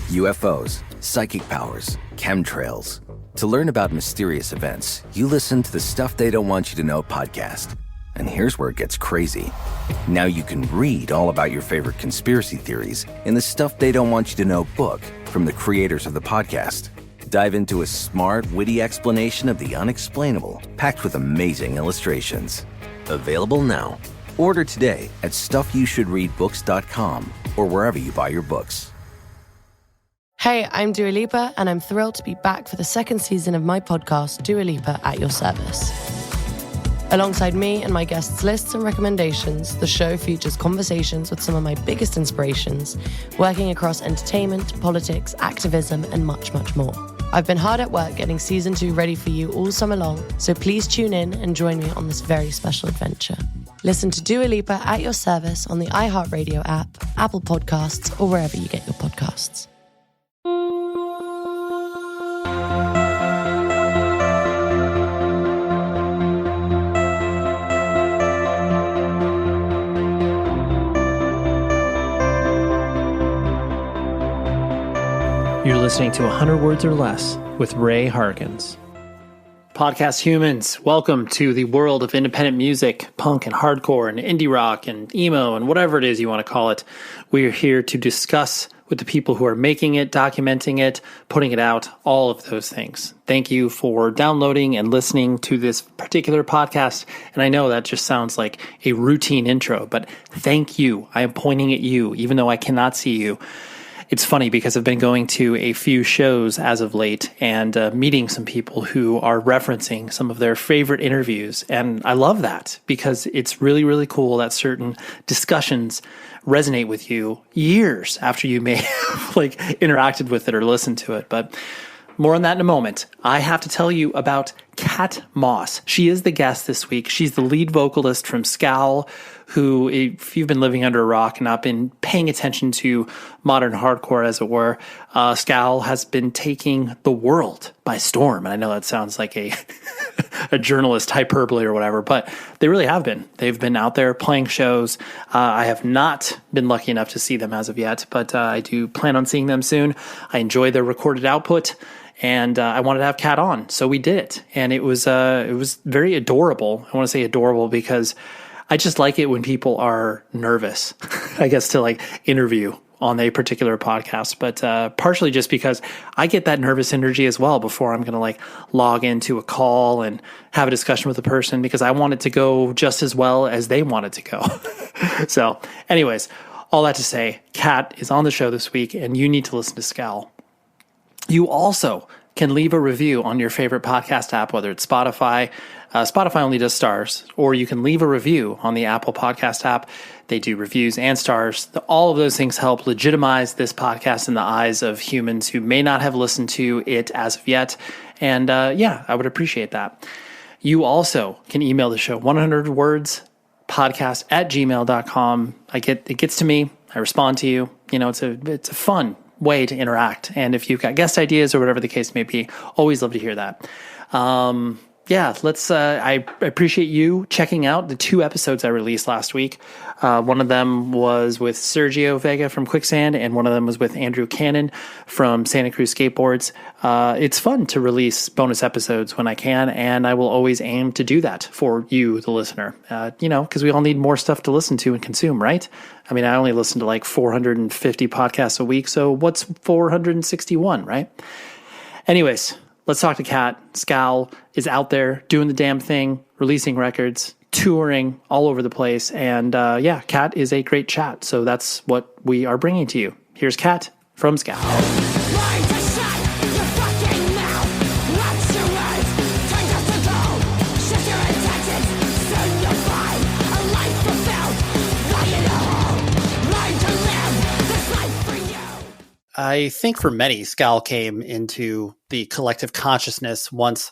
UFOs, psychic powers, chemtrails. To learn about mysterious events, you listen to the Stuff They Don't Want You to Know podcast. And here's where it gets crazy. Now you can read all about your favorite conspiracy theories in the Stuff They Don't Want You to Know book from the creators of the podcast. Dive into a smart, witty explanation of the unexplainable, packed with amazing illustrations. Available now. Order today at stuffyoushouldreadbooks.com or wherever you buy your books. Hey, I'm Dua Lipa, and I'm thrilled to be back for the second season of my podcast, Dua Lipa at Your Service. Alongside me and my guests' lists and recommendations, the show features conversations with some of my biggest inspirations, working across entertainment, politics, activism, and much, much more. I've been hard at work getting season 2 ready for you all summer long, so please tune in and join me on this very special adventure. Listen to Dua Lipa at Your Service on the iHeartRadio app, Apple Podcasts, or wherever you get your podcasts. You're listening to 100 Words or Less with Ray Harkins. Podcast humans, welcome to the world of independent music, punk and hardcore and indie rock and emo and whatever it is you want to call it. We're here to discuss with the people who are making it, documenting it, putting it out, all of those things. Thank you for downloading and listening to this particular podcast. And I know that just sounds like a routine intro, but thank you. I am pointing at you, even though I cannot see you. It's funny because I've been going to a few shows as of late and meeting some people who are referencing some of their favorite interviews. And I love that because it's really, really cool that certain discussions resonate with you years after you may have interacted with it or listened to it. But more on that in a moment. I have to tell you about Kat Moss. She is the guest this week. She's the lead vocalist from Scowl, who, if you've been living under a rock and not been paying attention to modern hardcore, as it were, Scowl has been taking the world by storm. And I know that sounds like a journalist hyperbole or whatever, but they really have been. They've been out there playing shows. I have not been lucky enough to see them as of yet, but I do plan on seeing them soon. I enjoy their recorded output. And I wanted to have Kat on, so we did it. And it was very adorable. I want to say adorable because I just like it when people are nervous, I guess, to interview on a particular podcast. But partially just because I get that nervous energy as well before I'm going to log into a call and have a discussion with a person, because I want it to go just as well as they want it to go. So anyways, all that to say, Kat is on the show this week, and you need to listen to Scowl. You also can leave a review on your favorite podcast app, whether it's Spotify. Spotify only does stars, or you can leave a review on the Apple Podcast app. They do reviews and stars. All of those things help legitimize this podcast in the eyes of humans who may not have listened to it as of yet. And I would appreciate that. You also can email the show 100wordspodcast@gmail.com. It gets to me. I respond to you. It's a fun way to interact. And if you've got guest ideas or whatever the case may be, always love to hear that. I appreciate you checking out the 2 episodes I released last week. One of them was with Sergio Vega from Quicksand, and one of them was with Andrew Cannon from Santa Cruz Skateboards. It's fun to release bonus episodes when I can, and I will always aim to do that for you, the listener, because we all need more stuff to listen to and consume, right? I mean, I only listen to 450 podcasts a week, so what's 461, right? Anyways, let's talk to Kat. Scowl is out there doing the damn thing, releasing records, touring all over the place. And Kat is a great chat. So that's what we are bringing to you. Here's Kat from Scowl. I think for many, Scowl came into the collective consciousness once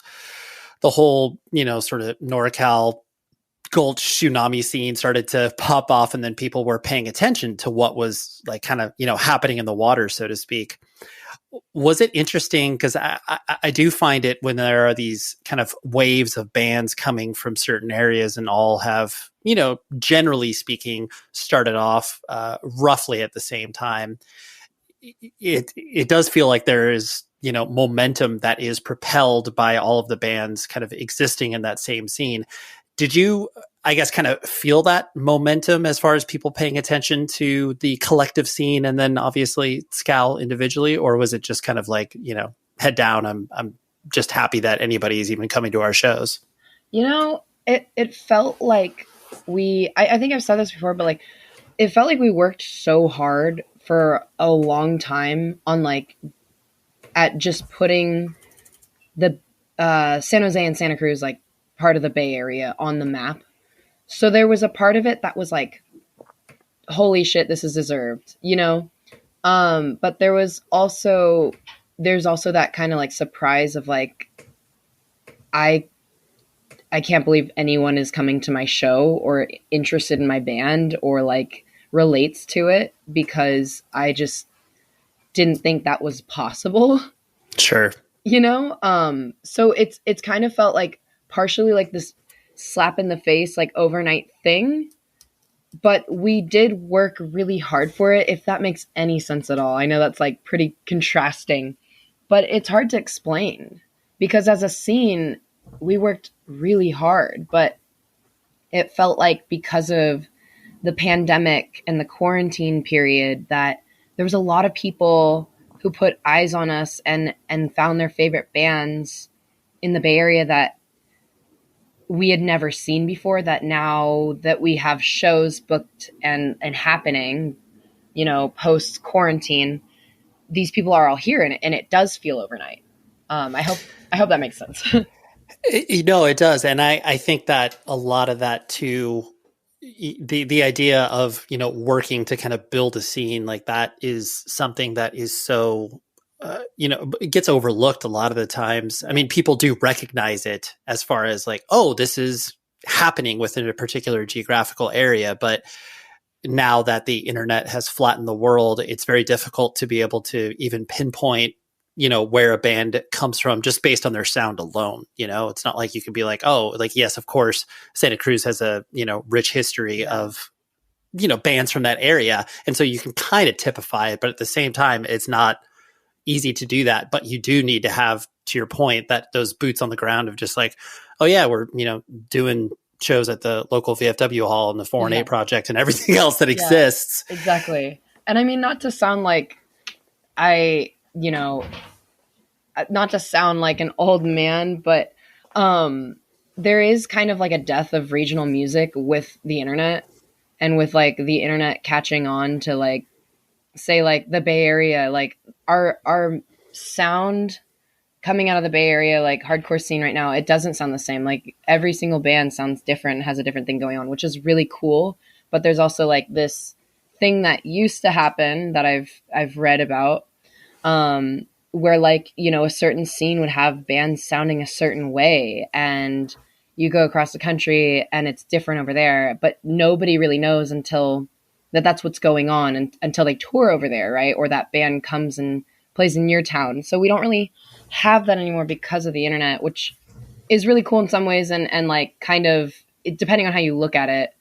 the whole, sort of NorCal Gulch tsunami scene started to pop off, and then people were paying attention to what was happening in the water, so to speak. Was it interesting? Because I do find it when there are these kind of waves of bands coming from certain areas and all have, generally speaking, started off roughly at the same time. it does feel like there is, momentum that is propelled by all of the bands kind of existing in that same scene. Did you, I guess, kind of feel that momentum as far as people paying attention to the collective scene and then obviously Scowl individually, or was it just kind of like, head down, I'm just happy that anybody is even coming to our shows? It felt like I think I've said this before, but like, it felt like we worked so hard for a long time on like, at just putting the San Jose and Santa Cruz, like part of the Bay Area, on the map. So there was a part of it that was like, holy shit, this is deserved, but there's also that kind of like surprise of like, I can't believe anyone is coming to my show or interested in my band or like relates to it, because I just didn't think that was possible. Sure. So it's kind of felt like partially like this slap in the face, like overnight thing, but we did work really hard for it, if that makes any sense at all. I know that's like pretty contrasting, but it's hard to explain because as a scene, we worked really hard, but it felt like because of the pandemic and the quarantine period that there was a lot of people who put eyes on us and found their favorite bands in the Bay Area that we had never seen before, that now that we have shows booked and happening, post quarantine, these people are all here and it does feel overnight. I hope that makes sense. It does. And I think that a lot of that too, the idea of, working to kind of build a scene like that is something that is so, it gets overlooked a lot of the times. I mean, people do recognize it as far as like, oh, this is happening within a particular geographical area. But now that the internet has flattened the world, it's very difficult to be able to even pinpoint, where a band comes from just based on their sound alone. It's not like you can be like, oh, like, yes, of course, Santa Cruz has a, rich history of, bands from that area. And so you can kind of typify it, but at the same time, it's not easy to do that. But you do need to have, to your point, that those boots on the ground of just like, oh yeah, we're, doing shows at the local VFW hall and the 4 and 8 project and everything else that exists. Exactly. And I mean, not to sound like not to sound like an old man, but there is kind of like a death of regional music with the internet and with like the internet catching on to like, say like the Bay Area, like our sound coming out of the Bay Area, like hardcore scene right now, it doesn't sound the same. Like every single band sounds different, has a different thing going on, which is really cool. But there's also like this thing that used to happen that I've read about, where like, a certain scene would have bands sounding a certain way and you go across the country and it's different over there, but nobody really knows until that's what's going on and until they tour over there. Right. Or that band comes and plays in your town. So we don't really have that anymore because of the internet, which is really cool in some ways. And like kind of depending on how you look at it,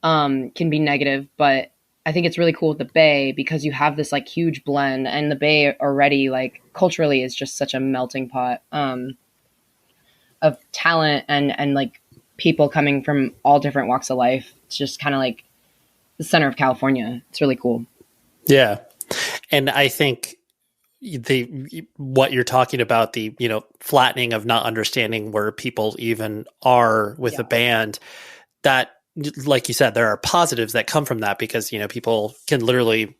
can be negative, but I think it's really cool with the Bay because you have this like huge blend, and the Bay already like culturally is just such a melting pot of talent and like people coming from all different walks of life. It's just kind of like the center of California. It's really cool. Yeah. And I think what you're talking about, the, flattening of not understanding where people even are with a band, that, like you said, there are positives that come from that because, people can literally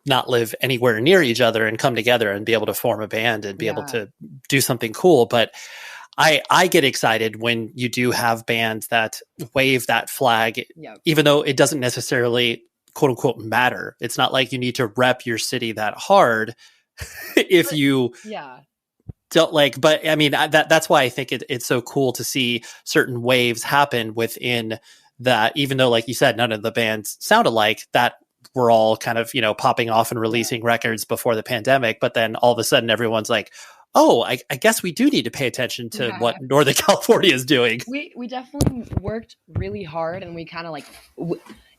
not live anywhere near each other and come together and be able to form a band and be able to do something cool. But I get excited when you do have bands that wave that flag, even though it doesn't necessarily quote unquote matter. It's not like you need to rep your city that hard if you don't like, but I mean, that's why I think it's so cool to see certain waves happen within that, even though, like you said, none of the bands sound alike, that we're all kind of, popping off and releasing records before the pandemic. But then all of a sudden everyone's like, oh, I guess we do need to pay attention to what Northern California is doing. We definitely worked really hard, and we kind of like,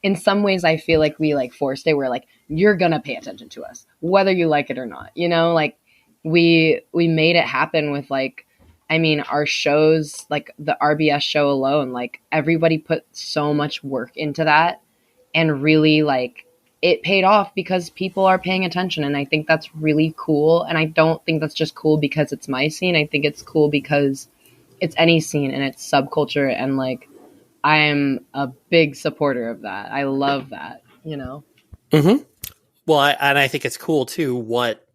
in some ways I feel like we like forced it. We're like, you're gonna pay attention to us whether you like it or not, you know, like we made it happen with like, I mean, our shows, like the RBS show alone, like everybody put so much work into that, and really like it paid off because people are paying attention. And I think that's really cool. And I don't think that's just cool because it's my scene. I think it's cool because it's any scene and it's subculture. And like, I'm a big supporter of that. I love that, you know? Mm-hmm. Well, I think it's cool too, what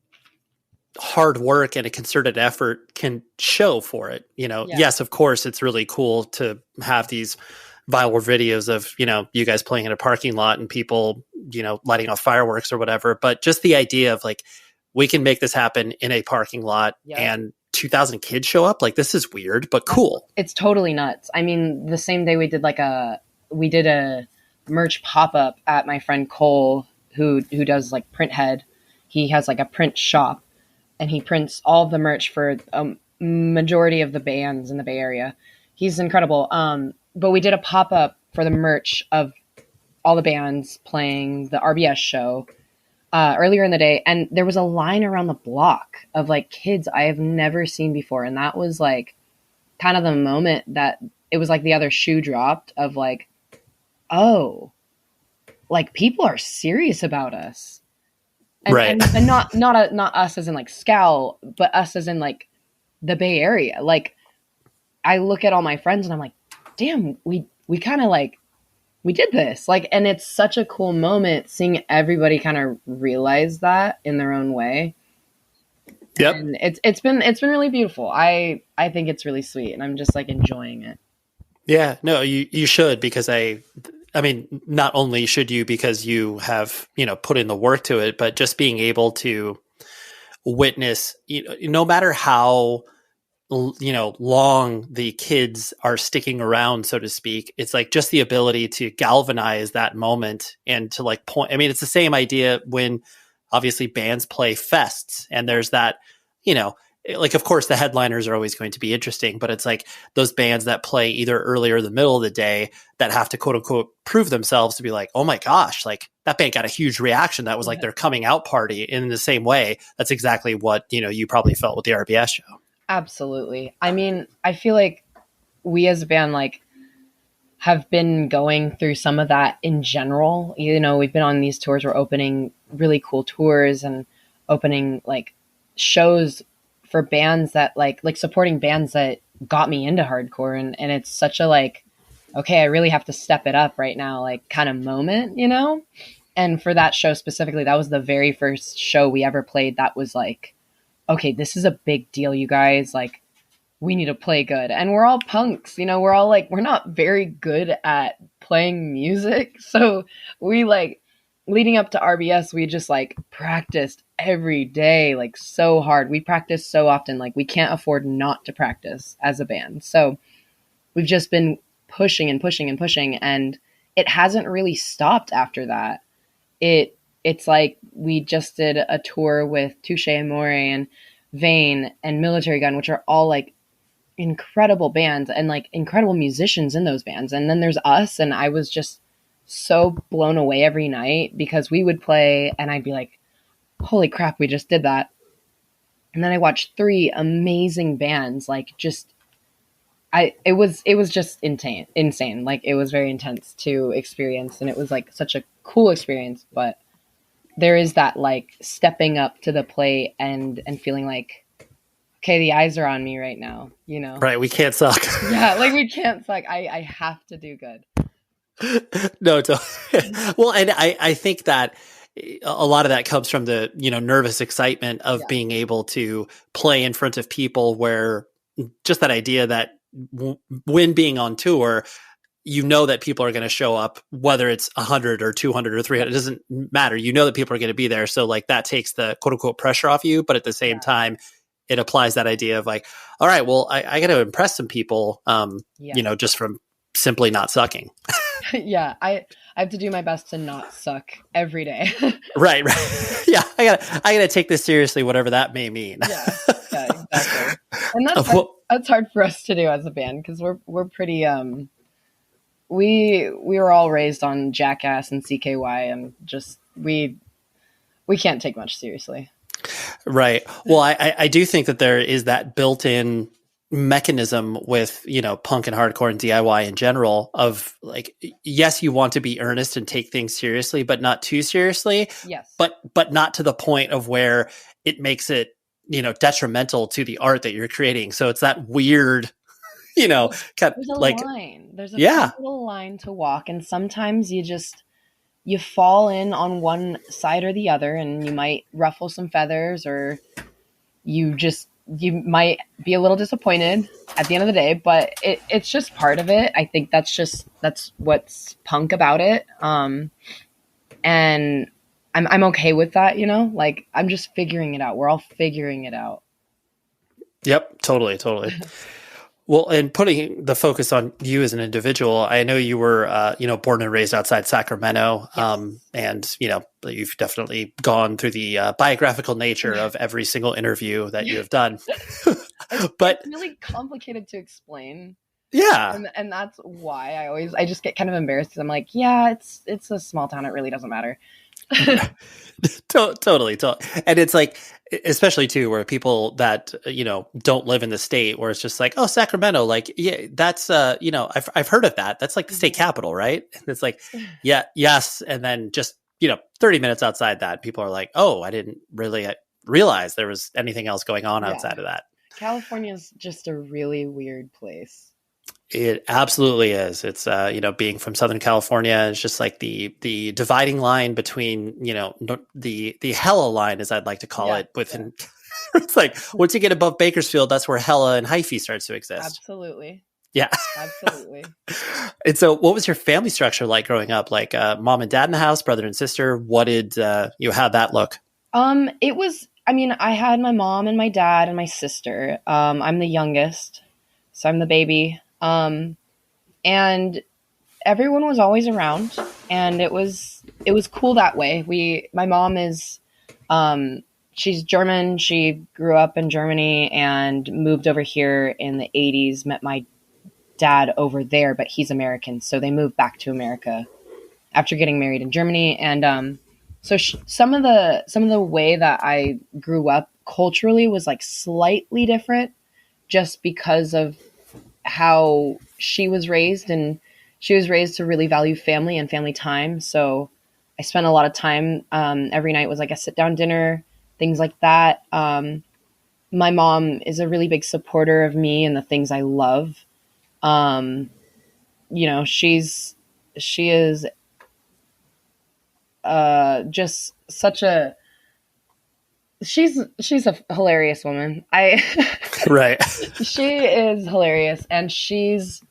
hard work and a concerted effort can show for it. You know, yes, of course, it's really cool to have these viral videos of, you know, you guys playing in a parking lot and people, you know, lighting off fireworks or whatever. But just the idea of like, we can make this happen in a parking lot and 2,000 kids show up. Like, this is weird, but cool. It's totally nuts. I mean, the same day we did a merch pop-up at my friend Cole, who does like Printhead. He has like a print shop, and he prints all of the merch for a majority of the bands in the Bay Area. He's incredible. But we did a pop-up for the merch of all the bands playing the RBS show earlier in the day. And there was a line around the block of like kids I have never seen before. And that was like kind of the moment that it was like the other shoe dropped of like, oh, like people are serious about us. And, right. and not us as in like Scowl, but us as in like the Bay Area. Like I look at all my friends and I'm like, damn, we kind of like, we did this. Like, and it's such a cool moment seeing everybody kind of realize that in their own way. Yep. And it's been really beautiful. I think it's really sweet, and I'm just like enjoying it. Yeah, no, you should, because I mean, not only should you because you have, you know, put in the work to it, but just being able to witness, you know, no matter how, you know, long the kids are sticking around, so to speak, it's like just the ability to galvanize that moment and to like point. I mean, it's the same idea when obviously bands play fests, and there's that, you know, like, of course, the headliners are always going to be interesting, but it's like those bands that play either early or the middle of the day that have to quote unquote prove themselves to be like, oh my gosh, like that band got a huge reaction. That was like their coming out party. In the same way, that's exactly what, you know, you probably felt with the RBS show. Absolutely. I mean, I feel like we as a band, like, have been going through some of that in general. You know, we've been on these tours. We're opening really cool tours and opening like shows for bands that like supporting bands that got me into hardcore. And it's such a like, okay, I really have to step it up right now, like kind of moment, you know? And for that show specifically, that was the very first show we ever played. That was like, okay, this is a big deal, you guys. Like, we need to play good. And we're all punks, you know, we're all like, we're not very good at playing music. So we like, leading up to RBS, we just like practiced every day, like so hard. We practiced so often, like we can't afford not to practice as a band. So we've just been pushing and pushing and pushing, and it hasn't really stopped after that. It's like we just did a tour with Touche Amore and Vane and Military Gun, which are all like incredible bands and like incredible musicians in those bands. And then there's us, and I was just so blown away every night because we would play and I'd be like, holy crap, we just did that. And then I watched 3 amazing bands, like just it was just insane. Like it was very intense to experience, and it was like such a cool experience. But there is that like stepping up to the plate and feeling like, okay, the eyes are on me right now, you know? Right. We can't suck. Yeah. Like we can't suck. I have to do good. No, well, and I think that a lot of that comes from the, you know, nervous excitement of being able to play in front of people, where just that idea that when being on tour, you know that people are going to show up, whether it's 100 or 200 or 300, it doesn't matter. You know that people are going to be there. So like that takes the quote unquote pressure off you. But at the same time, it applies that idea of like, all right, well, I got to impress some people, you know, just from simply not sucking. Yeah, I have to do my best to not suck every day. Right. Yeah, I gotta take this seriously, whatever that may mean. Yeah, exactly. And that's hard for us to do as a band because we're pretty we were all raised on Jackass and CKY, and just we can't take much seriously. Right. Well, I do think that there is that built-in mechanism with, punk and hardcore and DIY in general of like, yes, you want to be earnest and take things seriously, but not too seriously. Yes. But not to the point of where it makes it, detrimental to the art that you're creating. So it's that weird, kind of there's a like line. There's a little line to walk, and sometimes you fall in on one side or the other, and you might ruffle some feathers, or you might be a little disappointed at the end of the day, but it's just part of it. I think that's what's punk about it. And I'm okay with that, like I'm just figuring it out. We're all figuring it out. Yep, totally. Well, and putting the focus on you as an individual, I know you were, born and raised outside Sacramento. Yes. And, you've definitely gone through the biographical nature of every single interview that you have done. But it's really complicated to explain. Yeah. And that's why I just get kind of embarrassed, because I'm like, yeah, it's a small town. It really doesn't matter. Totally. And it's like, especially too, where people that, don't live in the state, where it's just like, oh, Sacramento, like, yeah, that's, I've heard of that. That's like the state capital, right? And it's like, yeah, yes. And then just, 30 minutes outside that, people are like, oh, I didn't really realize there was anything else going on outside of that. California is just a really weird place. It absolutely is. It's, being from Southern California, it's just like the dividing line between, the hella line, as I'd like to call it, within, it's like, once you get above Bakersfield, that's where hella and hyphy starts to exist. Absolutely. Yeah. Absolutely. And so what was your family structure like growing up? Like, mom and dad in the house, brother and sister? What did, how'd that look? It was, I had my mom and my dad and my sister. I'm the youngest, so I'm the baby. And everyone was always around, and it was cool that way. My mom is, she's German. She grew up in Germany and moved over here in the 80s, met my dad over there, but he's American. So they moved back to America after getting married in Germany. And, so some of the way that I grew up culturally was like slightly different, just because of how she was raised, and she was raised to really value family and family time. So I spent a lot of time, every night was like a sit down dinner, things like that. My mom is a really big supporter of me and the things I love. She is, just such a, she's a hilarious woman. Right. She is hilarious, and she's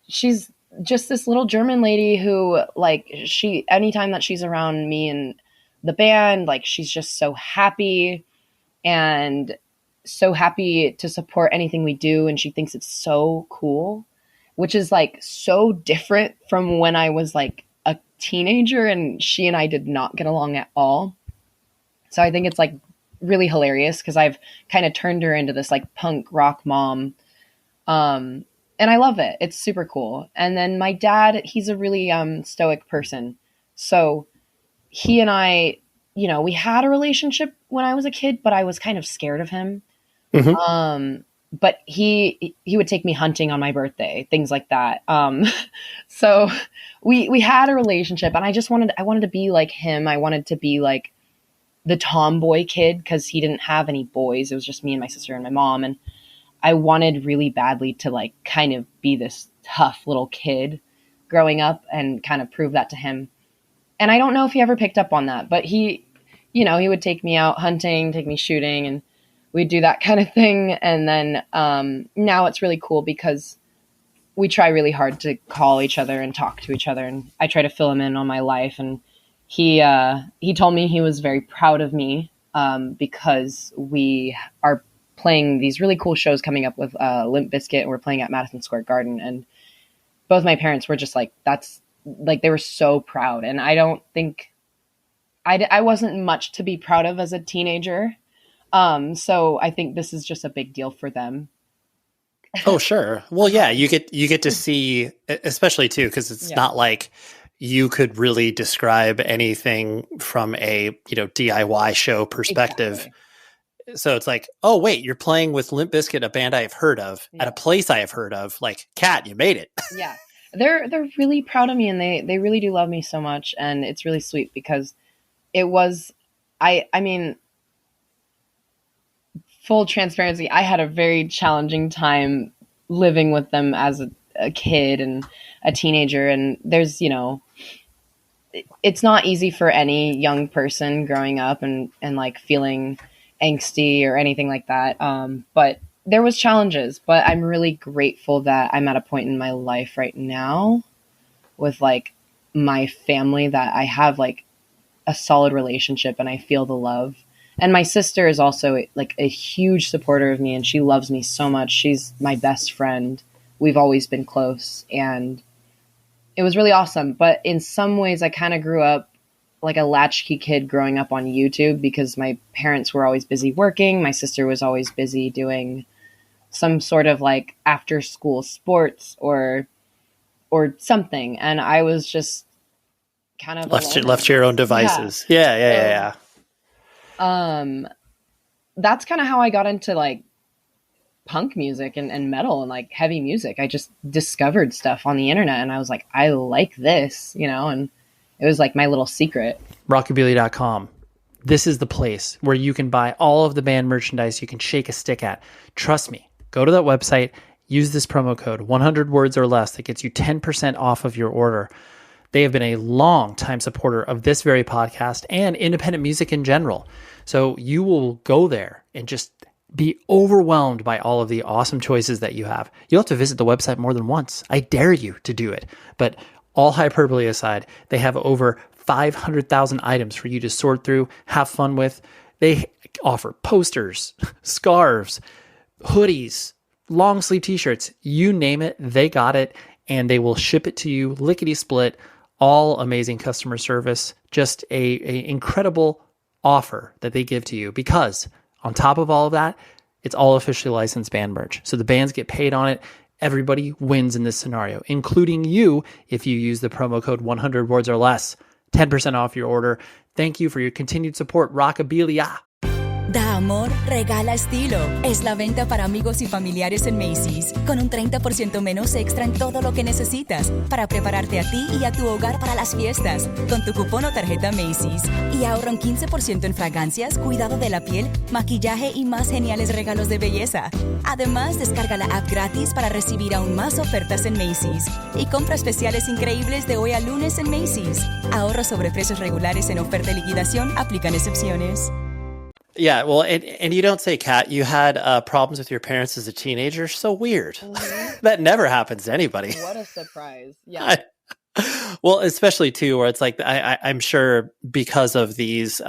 just this little German lady who, like, anytime that she's around me and the band, like, she's just so happy and so happy to support anything we do, and she thinks it's so cool, which is like so different from when I was like a teenager, and she and I did not get along at all. So I think it's like really hilarious, because I've kind of turned her into this like punk rock mom. And I love it. It's super cool. And then my dad, he's a really stoic person. So he and I, we had a relationship when I was a kid, but I was kind of scared of him. Mm-hmm. But he would take me hunting on my birthday, things like that. So we had a relationship, and I wanted to be like him. I wanted to be like the tomboy kid, because he didn't have any boys. It was just me and my sister and my mom. And I wanted really badly to like kind of be this tough little kid growing up and kind of prove that to him. And I don't know if he ever picked up on that, but he would take me out hunting, take me shooting, and we'd do that kind of thing. And then now it's really cool, because we try really hard to call each other and talk to each other. And I try to fill him in on my life. And he told me he was very proud of me, because we are playing these really cool shows coming up with Limp Bizkit, and we're playing at Madison Square Garden. And both my parents were just like, that's like, they were so proud. And I don't think I wasn't much to be proud of as a teenager. So I think this is just a big deal for them. Oh, sure. Well, yeah, you get to see, especially too, because it's not like you could really describe anything from a DIY show perspective. Exactly. So it's like, oh wait, you're playing with Limp Bizkit, a band I have heard of, at a place I have heard of. Like, Kat, you made it. Yeah, they're really proud of me, and they really do love me so much, and it's really sweet because it was, I mean, full transparency, I had a very challenging time living with them as a kid and a teenager, and there's it's not easy for any young person growing up and like feeling angsty or anything like that. But there was challenges, but I'm really grateful that I'm at a point in my life right now with like my family that I have like a solid relationship and I feel the love. And my sister is also like a huge supporter of me, and she loves me so much. She's my best friend. We've always been close, and it was really awesome. But in some ways I kind of grew up like a latchkey kid growing up on YouTube because my parents were always busy working. My sister was always busy doing some sort of like after school sports or something. And I was just kind of left to your own devices. Yeah. That's kind of how I got into like punk music and metal and like heavy music. I just discovered stuff on the internet and I was like, I like this, and it was like my little secret. Rockabilia.com. This is the place where you can buy all of the band merchandise you can shake a stick at. Trust me, go to that website, use this promo code 100 words or less that gets you 10% off of your order. They have been a long time supporter of this very podcast and independent music in general. So you will go there and just be overwhelmed by all of the awesome choices that you have. You'll have to visit the website more than once. I dare you to do it. But all hyperbole aside, they have over 500,000 items for you to sort through, have fun with. They offer posters, scarves, hoodies, long sleeve t-shirts, you name it, they got it, and they will ship it to you lickety split. All amazing customer service, just a incredible offer that they give to you, because on top of all of that, it's all officially licensed band merch. So the bands get paid on it. Everybody wins in this scenario, including you if you use the promo code 100 words or less. 10% off your order. Thank you for your continued support, Rockabilia. Da amor, regala estilo. Es la venta para amigos y familiares en Macy's, con un 30% menos extra en todo lo que necesitas para prepararte a ti y a tu hogar para las fiestas, con tu cupón o tarjeta Macy's. Y ahorra un 15% en fragancias, cuidado de la piel, maquillaje y más geniales regalos de belleza. Además, descarga la app gratis para recibir aún más ofertas en Macy's. Y compra especiales increíbles de hoy a lunes en Macy's. Ahorro sobre precios regulares en oferta y liquidación, aplican excepciones. Yeah, well, and you don't say, Kat, you had problems with your parents as a teenager. So weird. Mm-hmm. That never happens to anybody. What a surprise. Yeah. Well, especially too, where it's like, I'm sure because of these,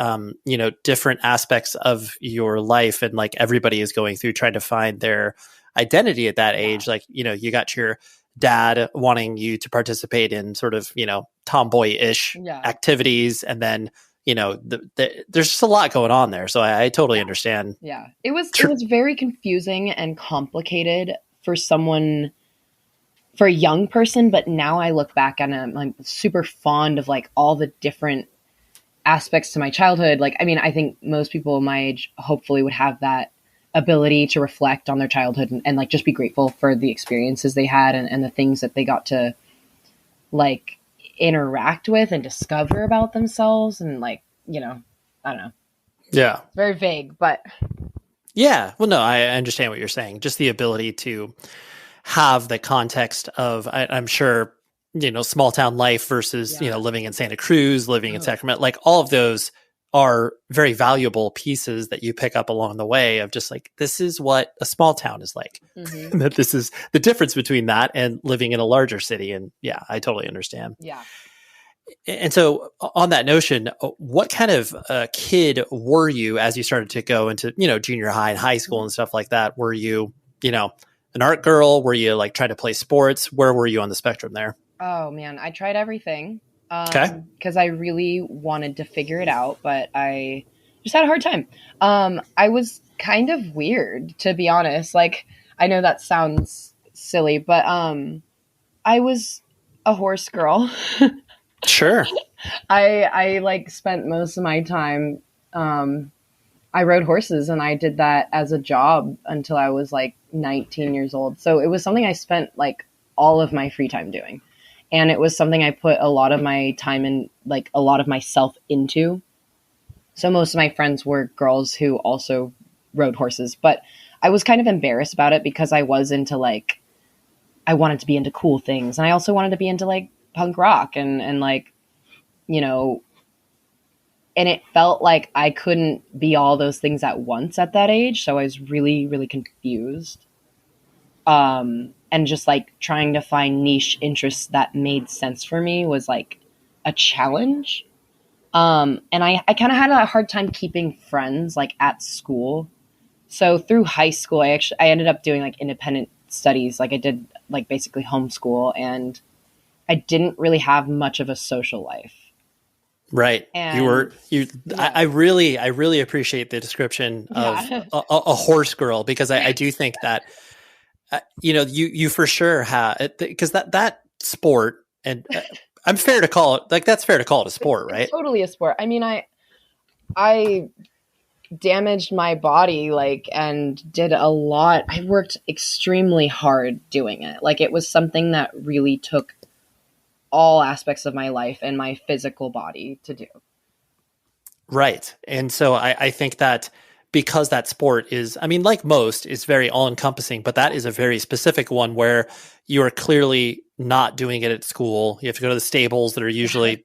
different aspects of your life, and like everybody is going through trying to find their identity at that age. Like, you got your dad wanting you to participate in sort of, tomboy-ish activities, and then there's just a lot going on there. So I totally understand. Yeah. It was very confusing and complicated for a young person, but now I look back and I'm like super fond of like all the different aspects to my childhood. Like, I mean, I think most people my age hopefully would have that ability to reflect on their childhood and like just be grateful for the experiences they had and the things that they got to like interact with and discover about themselves, and like, I don't know. Yeah. It's very vague, but yeah. Well, no, I understand what you're saying. Just the ability to have the context of, I'm sure, small town life versus, living in Santa Cruz, living in Sacramento, like all of those are very valuable pieces that you pick up along the way of just like, this is what a small town is like. Mm-hmm. That this is the difference between that and living in a larger city. And yeah, I totally understand. Yeah. And so on that notion, what kind of kid were you as you started to go into, junior high and high school and stuff like that? Were you, an art girl? Were you like trying to play sports? Where were you on the spectrum there? Oh man, I tried everything. Because I really wanted to figure it out, but I just had a hard time. I was kind of weird, to be honest. Like, I know that sounds silly, but I was a horse girl. Sure. I like spent most of my time I rode horses, and I did that as a job until I was like 19 years old. So it was something I spent like all of my free time doing. And it was something I put a lot of my time and like a lot of myself into. So most of my friends were girls who also rode horses, but I was kind of embarrassed about it because I was into like, I wanted to be into cool things. And I also wanted to be into like punk rock and like, you know, and it felt like I couldn't be all those things at once at that age. So I was really, really confused. And just like trying to find niche interests that made sense for me was like a challenge. And I kind of had a hard time keeping friends like at school. So through high school, I ended up doing like independent studies. Like I did like basically homeschool, and I didn't really have much of a social life. Right. And, yeah. I really appreciate the description of a horse girl, because I do think that, you for sure have, because that sport, and that's fair to call it a sport, right? It's totally a sport. I mean, I damaged my body like and did a lot. I worked extremely hard doing it. Like it was something that really took all aspects of my life and my physical body to do. Right. And so I think that because that sport is, I mean, like most, is very all encompassing, but that is a very specific one where you are clearly not doing it at school. You have to go to the stables that are usually,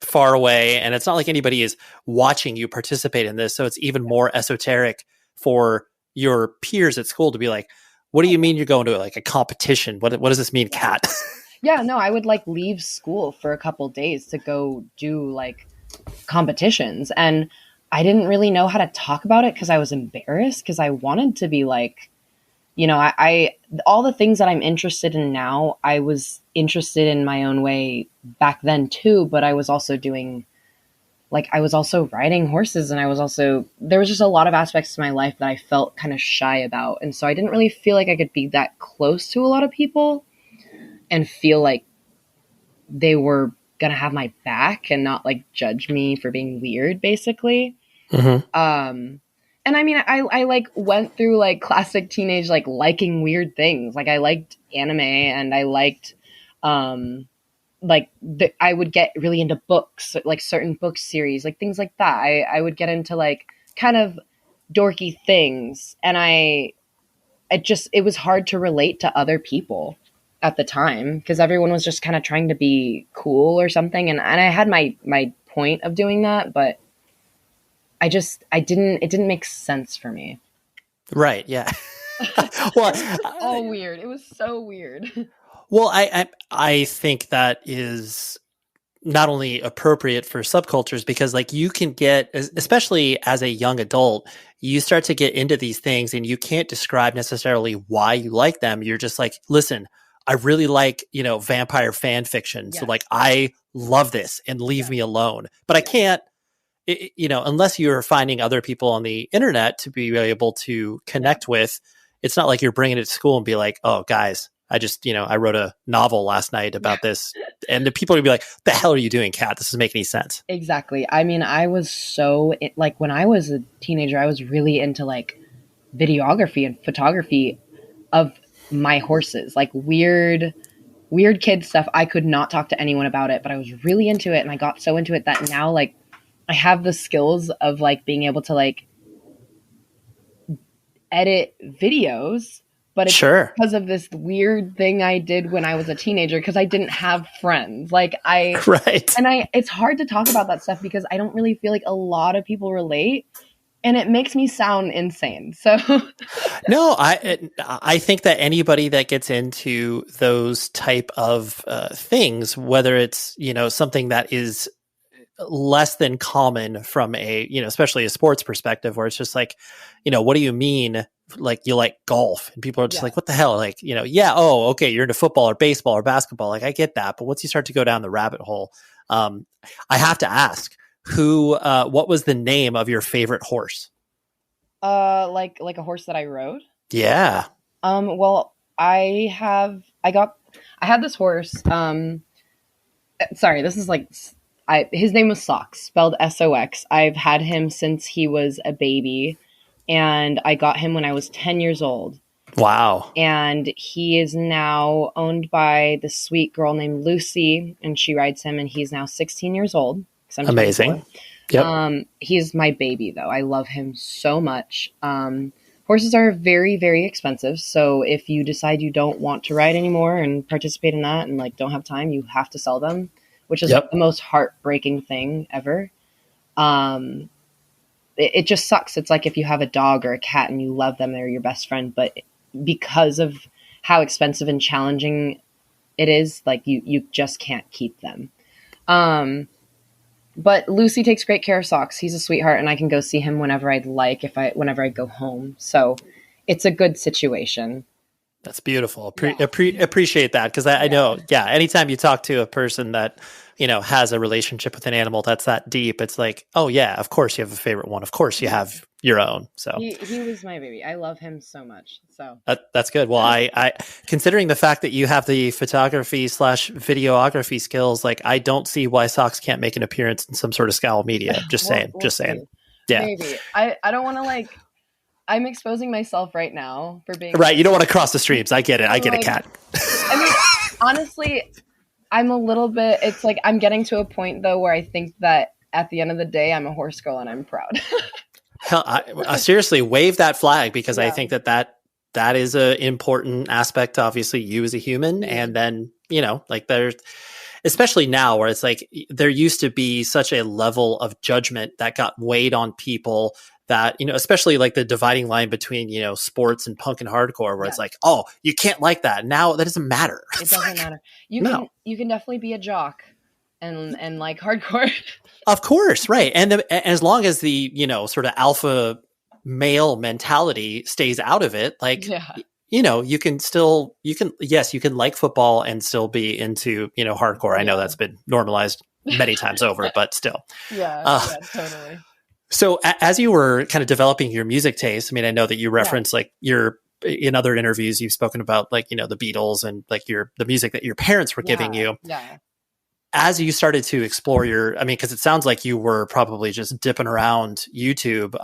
far away. And it's not like anybody is watching you participate in this. So it's even more esoteric for your peers at school to be like, what do you mean you're going to like a competition? What does this mean, Kat? Yeah, no, I would like leave school for a couple days to go do like competitions. And I didn't really know how to talk about it because I was embarrassed, because I wanted to be like, I all the things that I'm interested in now, I was interested in my own way back then too. But I was also I was also riding horses, and there was just a lot of aspects to my life that I felt kind of shy about. And so I didn't really feel like I could be that close to a lot of people and feel like they were going to have my back and not like judge me for being weird, basically. Mm-hmm. And I mean, I like went through like classic teenage, like liking weird things. Like I liked anime, and I liked, I would get really into books, like certain book series, like things like that. I would get into like kind of dorky things. And it was hard to relate to other people at the time because everyone was just kind of trying to be cool or something. And I had my point of doing that, but it didn't make sense for me. Right. Yeah. Well, all weird. It was so weird. Well, I think that is not only appropriate for subcultures, because like you can get, especially as a young adult, you start to get into these things and you can't describe necessarily why you like them. You're just like, listen, I really like, vampire fan fiction. Yes. So like, I love this and leave me alone, but I can't, unless you're finding other people on the internet to be able to connect with. It's not like you're bringing it to school and be like, oh guys, I just, I wrote a novel last night about this. And the people are gonna be like, the hell are you doing, Kat? This doesn't make any sense. Exactly. I mean, I was so like, when I was a teenager, I was really into like videography and photography of my horses, like weird kid stuff. I could not talk to anyone about it, but I was really into it. And I got so into it that now like I have the skills of like being able to like edit videos, but it's because of this weird thing I did when I was a teenager, because I didn't have friends. Like it's hard to talk about that stuff because I don't really feel like a lot of people relate. And it makes me sound insane. So no, I think that anybody that gets into those type of things, whether it's, something that is less than common from a, especially a sports perspective, where it's just like, what do you mean? Like you like golf, and people are just like, what the hell? Like, oh, okay, you're into football or baseball or basketball. Like I get that. But once you start to go down the rabbit hole, I have to ask, what was the name of your favorite horse? Like a horse that I rode? Yeah. Well, I had this horse. Sorry, this is like, his name was Sox, spelled Sox. I've had him since he was a baby, and I got him when I was 10 years old. Wow. And he is now owned by this sweet girl named Lucy, and she rides him, and he's now 16 years old. Amazing. Yep. He's my baby, though. I love him so much. Horses are very, very expensive. So if you decide you don't want to ride anymore and participate in that and like don't have time, you have to sell them, which is the most heartbreaking thing ever. It just sucks. It's like if you have a dog or a cat and you love them, they're your best friend. But because of how expensive and challenging it is, like you just can't keep them. But Lucy takes great care of Sox. He's a sweetheart, and I can go see him whenever I'd like, whenever I go home. So it's a good situation. That's beautiful. Appreciate that, because I know, anytime you talk to a person that, has a relationship with an animal that's that deep, it's like, oh yeah, of course you have a favorite one. Of course you have your own. So he was my baby. I love him so much. So that's good. Well, I considering the fact that you have the photography / videography skills, like I don't see why Sox can't make an appearance in some sort of Scowl media. Just saying. Yeah. Maybe. I don't want to I'm exposing myself right now for being right. You don't want to cross the streams. I get it. I get it, Kat. I mean, honestly, I'm a little bit, it's like, I'm getting to a point though, where I think that at the end of the day, I'm a horse girl and I'm proud. Hell, I seriously wave that flag, because I think that is an important aspect to obviously you as a human. And then, there's, especially now where it's like, there used to be such a level of judgment that got weighed on people that, especially like the dividing line between, sports and punk and hardcore, where it's like, oh, you can't like that. Now that doesn't matter. It doesn't matter. You can definitely be a jock and like hardcore. Of course. Right. And as long as the, sort of alpha male mentality stays out of it, like, you can like football and still be into, hardcore. I know that's been normalized many times over, but still. Totally. So as you were kind of developing your music taste, I mean, I know that you reference like in other interviews, you've spoken about like, the Beatles and like the music that your parents were giving you. Yeah. As you started to explore because it sounds like you were probably just dipping around YouTube.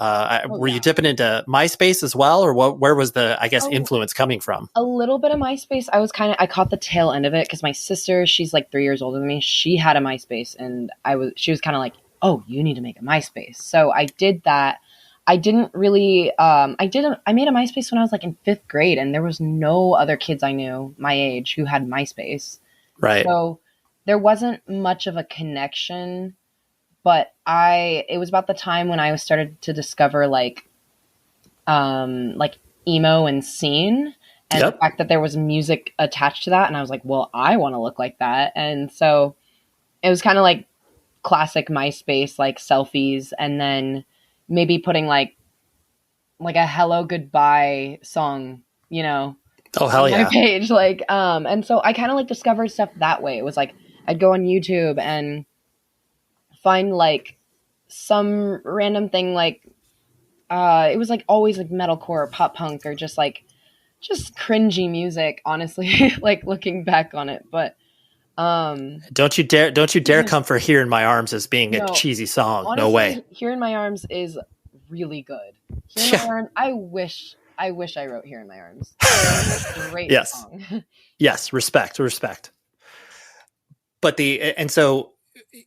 Were you dipping into MySpace as well? Or where was the, influence coming from? A little bit of MySpace. I caught the tail end of it because my sister, she's like 3 years older than me. She had a MySpace and she was kind of like, oh, you need to make a MySpace. So I did that. I didn't really, I made a MySpace when I was like in 5th grade, and there was no other kids I knew my age who had MySpace. Right. So there wasn't much of a connection, but it was about the time when I started to discover like emo and scene, and the fact that there was music attached to that. And I was like, well, I want to look like that. And so it was kind of like classic MySpace, like selfies, and then maybe putting like a hello goodbye song, oh hell on yeah, my page, like and so I kind of like discovered stuff that way. It was like I'd go on YouTube and find like some random thing, like it was like always like metalcore or pop punk or just cringy music, honestly. Like looking back on it, but don't you dare come for Here in My Arms as being a cheesy song. Honestly, no way. Here in My Arms is really good. Here in My Arms, I wish I wrote Here in My Arms. It's a great song. Yes, respect. But so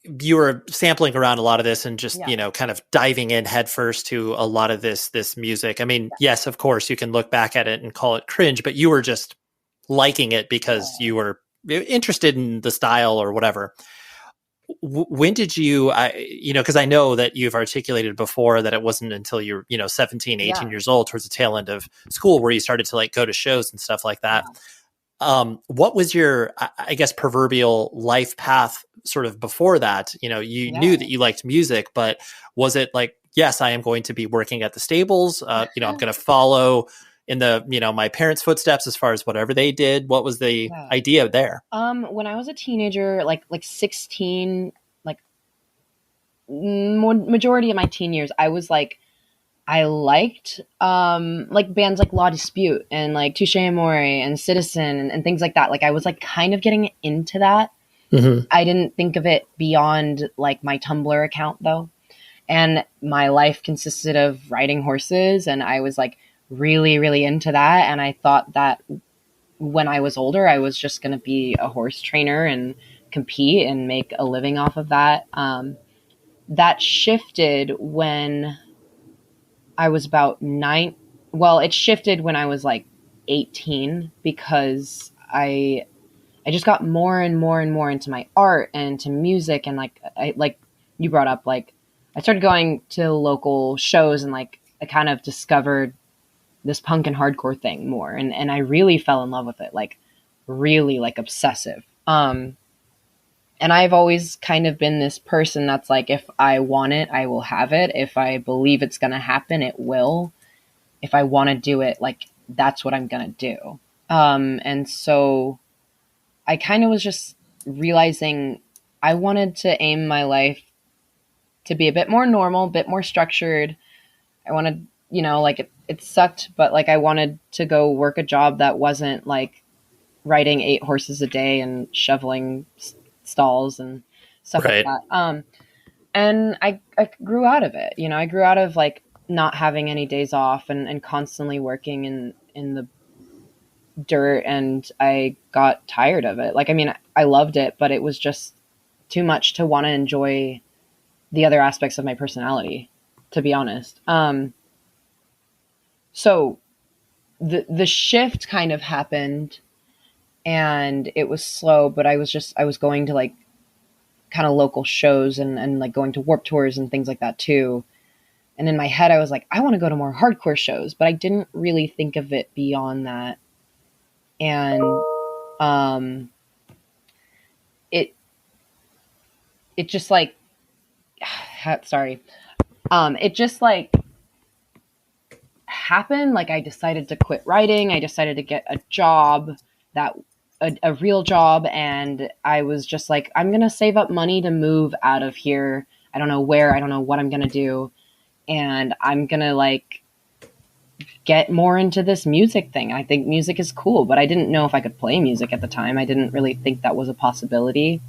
you were sampling around a lot of this and just, kind of diving in headfirst to a lot of this music. I mean, yes, of course you can look back at it and call it cringe, but you were just liking it because you were interested in the style or whatever. When did you, because I know that you've articulated before that it wasn't until you're, 17, 18 years old towards the tail end of school where you started to like go to shows and stuff like that. What was your, I guess, proverbial life path sort of before that? You knew that you liked music, but was it like, yes, I am going to be working at the stables. I'm going to follow in the, my parents' footsteps as far as whatever they did. What was the idea there? When I was a teenager, like 16, like majority of my teen years, I was like I liked like bands like Law Dispute and like Touche Amore and Citizen and things like that. Like I was like kind of getting into that. Mm-hmm. I didn't think of it beyond like my Tumblr account though. And my life consisted of riding horses, and I was like really, really into that. And I thought that when I was older, I was just going to be a horse trainer and compete and make a living off of that. That shifted when I was about 9. Well, it shifted when I was like 18 because I just got more and more and more into my art and into music. And like you brought up, like I started going to local shows and like I kind of discovered this punk and hardcore thing more. And I really fell in love with it, like really like obsessive. And I've always kind of been this person that's like, if I want it, I will have it. If I believe it's going to happen, it will. If I want to do it, like that's what I'm going to do. And so I kind of was just realizing I wanted to aim my life to be a bit more normal, a bit more structured. I wanted, you know, like it sucked, but like I wanted to go work a job that wasn't like riding 8 horses a day and shoveling stalls and stuff like that. And I grew out of it. You know, I grew out of like not having any days off and constantly working in the dirt, and I got tired of it. Like, I mean, I loved it, but it was just too much to want to enjoy the other aspects of my personality, to be honest. So the shift kind of happened, and it was slow, but I was going to like kind of local shows and like going to Warped Tours and things like that too. And in my head, I was like, I want to go to more hardcore shows, but I didn't really think of it beyond that. And it just like, sorry. It just like happened. Like I decided to quit writing. I decided to get a job, a real job. And I was just like, I'm going to save up money to move out of here. I don't know where, I don't know what I'm going to do. And I'm going to like get more into this music thing. I think music is cool, but I didn't know if I could play music at the time. I didn't really think that was a possibility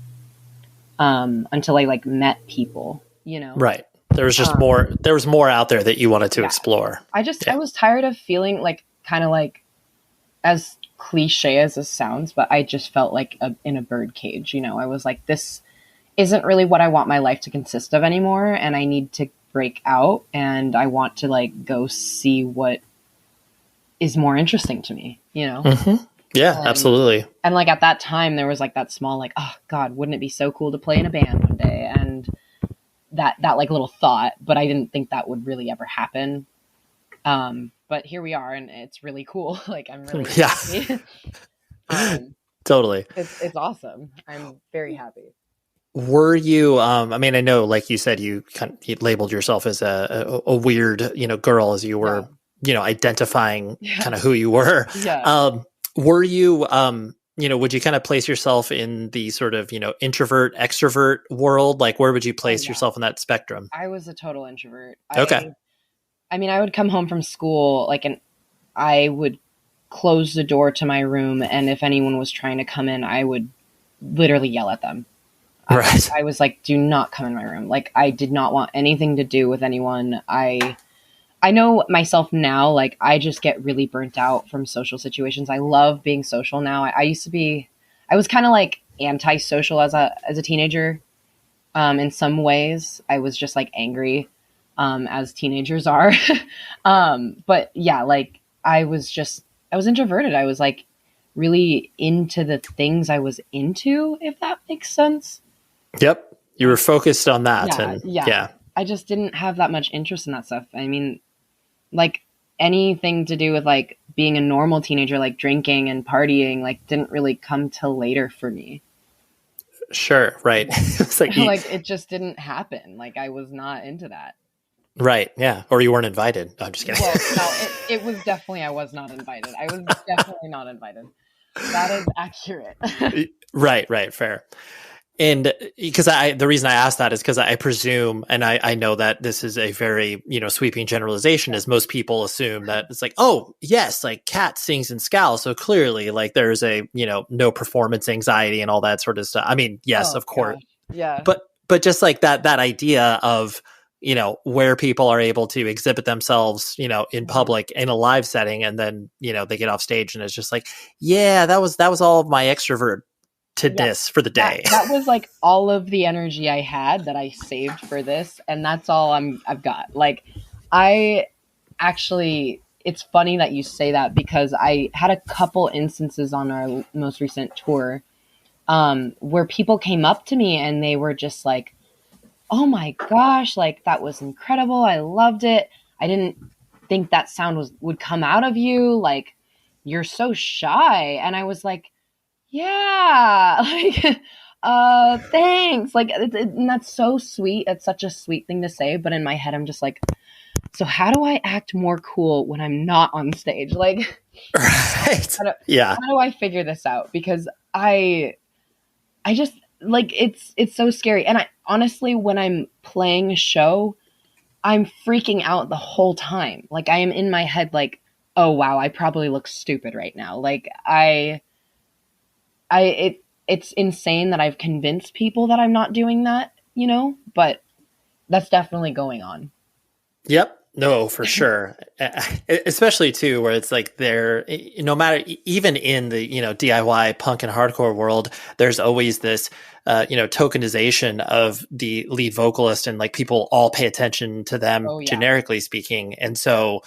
until I like met people, you know? Right. There was just there was more out there that you wanted to explore. I was tired of feeling like kind of like, as cliche as this sounds, but I just felt like in a bird cage, you know? I was like, this isn't really what I want my life to consist of anymore. And I need to break out, and I want to like go see what is more interesting to me, you know? Mm-hmm. Yeah, absolutely. And like at that time there was like that small, like, oh God, wouldn't it be so cool to play in a band one day? And that like little thought, but I didn't think that would really ever happen. But here we are, and it's really cool. Like I'm really happy. Totally. It's awesome. I'm very happy. Were you, I mean, I know, like you said, you labeled yourself as a weird, you know, girl as you were, you know, identifying kind of who you were. Yeah. Were you, you know, would you kind of place yourself in the sort of, you know, introvert, extrovert world? Like, where would you place yourself in that spectrum? I was a total introvert. Okay. I mean, I would come home from school, like, and I would close the door to my room, and if anyone was trying to come in, I would literally yell at them. Right. I was like, do not come in my room. Like, I did not want anything to do with anyone. I know myself now, like, I just get really burnt out from social situations. I love being social now. I was kind of like antisocial as a teenager. In some ways, I was just like angry, as teenagers are. But yeah, like I was introverted. I was like really into the things I was into, if that makes sense. Yep. You were focused on that. Yeah. I just didn't have that much interest in that stuff. I mean, like anything to do with like being a normal teenager, like drinking and partying, like didn't really come till later for me. Sure. Right. It's like, like it just didn't happen. Like I was not into that. Right. Yeah. Or you weren't invited. I'm just kidding. Well, no, it was definitely, I was not invited. I was definitely not invited. That is accurate. Right. Fair. And because the reason I asked that is because I presume, and I know that this is a very, sweeping generalization, is most people assume that it's like, oh, yes, like Kat sings in Scowl. So clearly like there's a, no performance anxiety and all that sort of stuff. I mean, yes, of course. Gosh. Yeah. But just like that idea of, where people are able to exhibit themselves, in public in a live setting. And then, they get off stage and it's just like, yeah, that was all of my extrovert to this for the day. That was like all of the energy I had that I saved for this, and that's all I've got. Like, I actually, it's funny that you say that because I had a couple instances on our most recent tour where people came up to me and they were just like, "Oh my gosh, like that was incredible. I loved it. I didn't think that sound would come out of you. Like, you're so shy." And I was like, yeah, like, thanks. Like, and that's so sweet. It's such a sweet thing to say. But in my head, I'm just like, so how do I act more cool when I'm not on stage? Like, right. How do I figure this out? Because I just like, it's so scary. And I honestly, when I'm playing a show, I'm freaking out the whole time. Like, I am in my head, like, oh wow, I probably look stupid right now. Like, it's insane that I've convinced people that I'm not doing that, but that's definitely going on. Yep. No, for sure. Especially too, where it's like no matter, even in the, DIY punk and hardcore world, there's always this, tokenization of the lead vocalist, and like people all pay attention to them, generically speaking. And so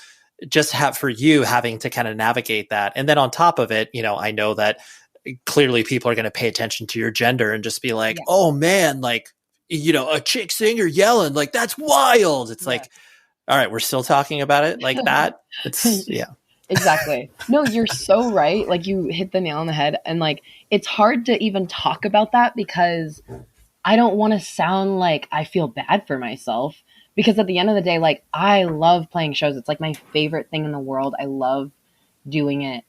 just for you having to kind of navigate that. And then on top of it, I know that clearly people are going to pay attention to your gender and just be like, oh man, like, a chick singer yelling, like, that's wild. It's like, all right, we're still talking about it like that. It's Exactly. No, you're so right. Like, you hit the nail on the head. And like, it's hard to even talk about that because I don't want to sound like I feel bad for myself, because at the end of the day, like, I love playing shows. It's like my favorite thing in the world. I love doing it.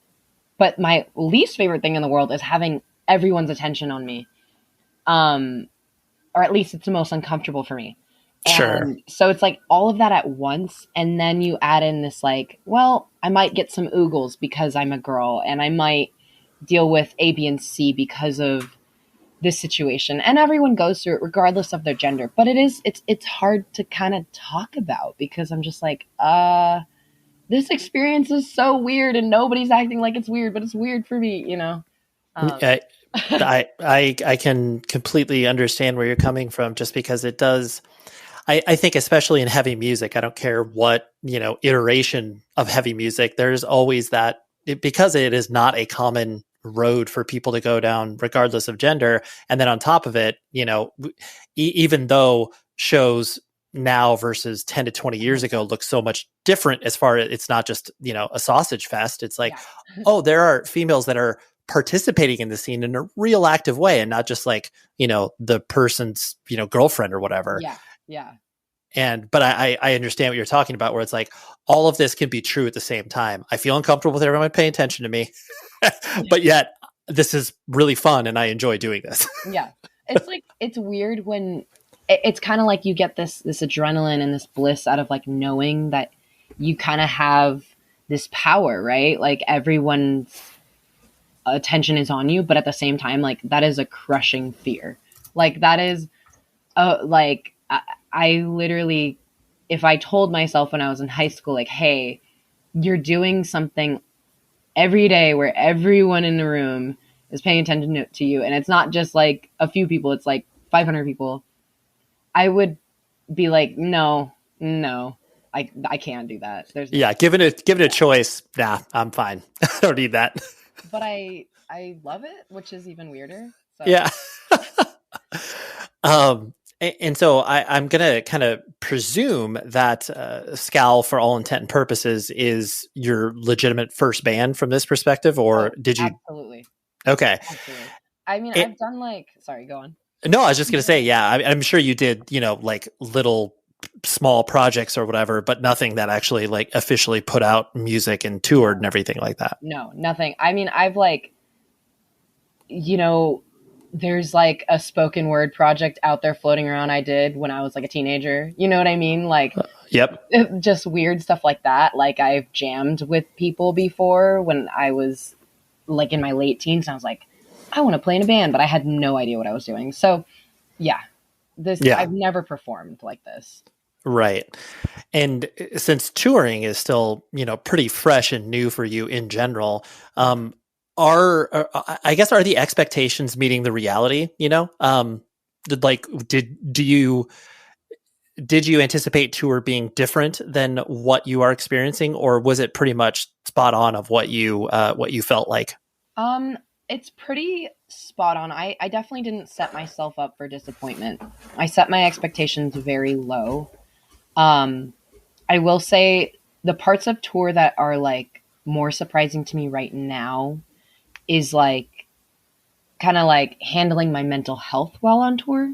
But my least favorite thing in the world is having everyone's attention on me. Or at least it's the most uncomfortable for me. Sure. And so it's like all of that at once. And then you add in this, like, well, I might get some oogles because I'm a girl, and I might deal with A, B, and C because of this situation. And everyone goes through it regardless of their gender. But it's hard to kind of talk about because I'm just like, this experience is so weird and nobody's acting like it's weird, but it's weird for me, I can completely understand where you're coming from, just because it does. I think especially in heavy music, I don't care what, iteration of heavy music, there's always that, because it is not a common road for people to go down regardless of gender. And then on top of it, even though shows now versus 10 to 20 years ago look so much different, as far as it's not just, a sausage fest. It's like, oh, there are females that are participating in the scene in a real active way, and not just like, the person's, girlfriend or whatever. Yeah. But I understand what you're talking about, where it's like all of this can be true at the same time. I feel uncomfortable with everyone paying attention to me, but yet this is really fun and I enjoy doing this. Yeah. It's like, it's weird when it's kind of like you get this adrenaline and this bliss out of like knowing that you kind of have this power, right? Like, everyone's attention is on you, but at the same time, like, that is a crushing fear. Like, that is like, I literally, if I told myself when I was in high school, like, hey, you're doing something every day where everyone in the room is paying attention to you, and it's not just like a few people, it's like 500 people, I would be like, no, I can't do that. Given a choice, nah, I'm fine. I don't need that. But I love it, which is even weirder. So. Yeah. And so I'm going to kind of presume that Scowl, for all intent and purposes, is your legitimate first band from this perspective, or did you? Absolutely. Okay. Absolutely. I mean, I've done sorry, go on. No, I was just going to say, yeah, I'm sure you did, like little small projects or whatever, but nothing that actually like officially put out music and toured and everything like that. No, nothing. I mean, I've there's like a spoken word project out there floating around I did when I was like a teenager. You know what I mean? Like, Yep. just weird stuff like that. Like I've jammed with people before when I was like in my late teens. And I was like, I want to play in a band, but I had no idea what I was doing. So yeah, I've never performed like this. Right. And since touring is still, pretty fresh and new for you in general, are the expectations meeting the reality, did you anticipate tour being different than what you are experiencing, or was it pretty much spot on of what you felt like? It's pretty spot on. I definitely didn't set myself up for disappointment. I set my expectations very low. I will say the parts of tour that are like more surprising to me right now is like kind of like handling my mental health while on tour.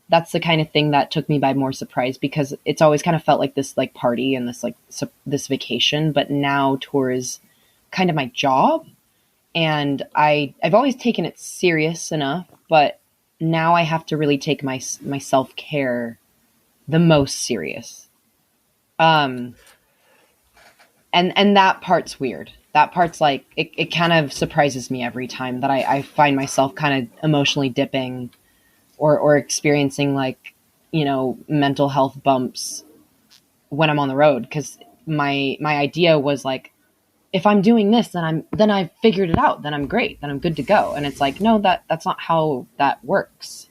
That's the kind of thing that took me by more surprise, because it's always kind of felt like this like party and this like this vacation, but now tour is kind of my job. And I've always taken it serious enough, but now I have to really take my self-care the most serious. And that part's weird. That part's like, it kind of surprises me every time that I find myself kind of emotionally dipping or experiencing like, mental health bumps when I'm on the road. 'Cause my idea was like, if I'm doing this, then I figured it out. Then I'm great. Then I'm good to go. And it's like, no, that's not how that works.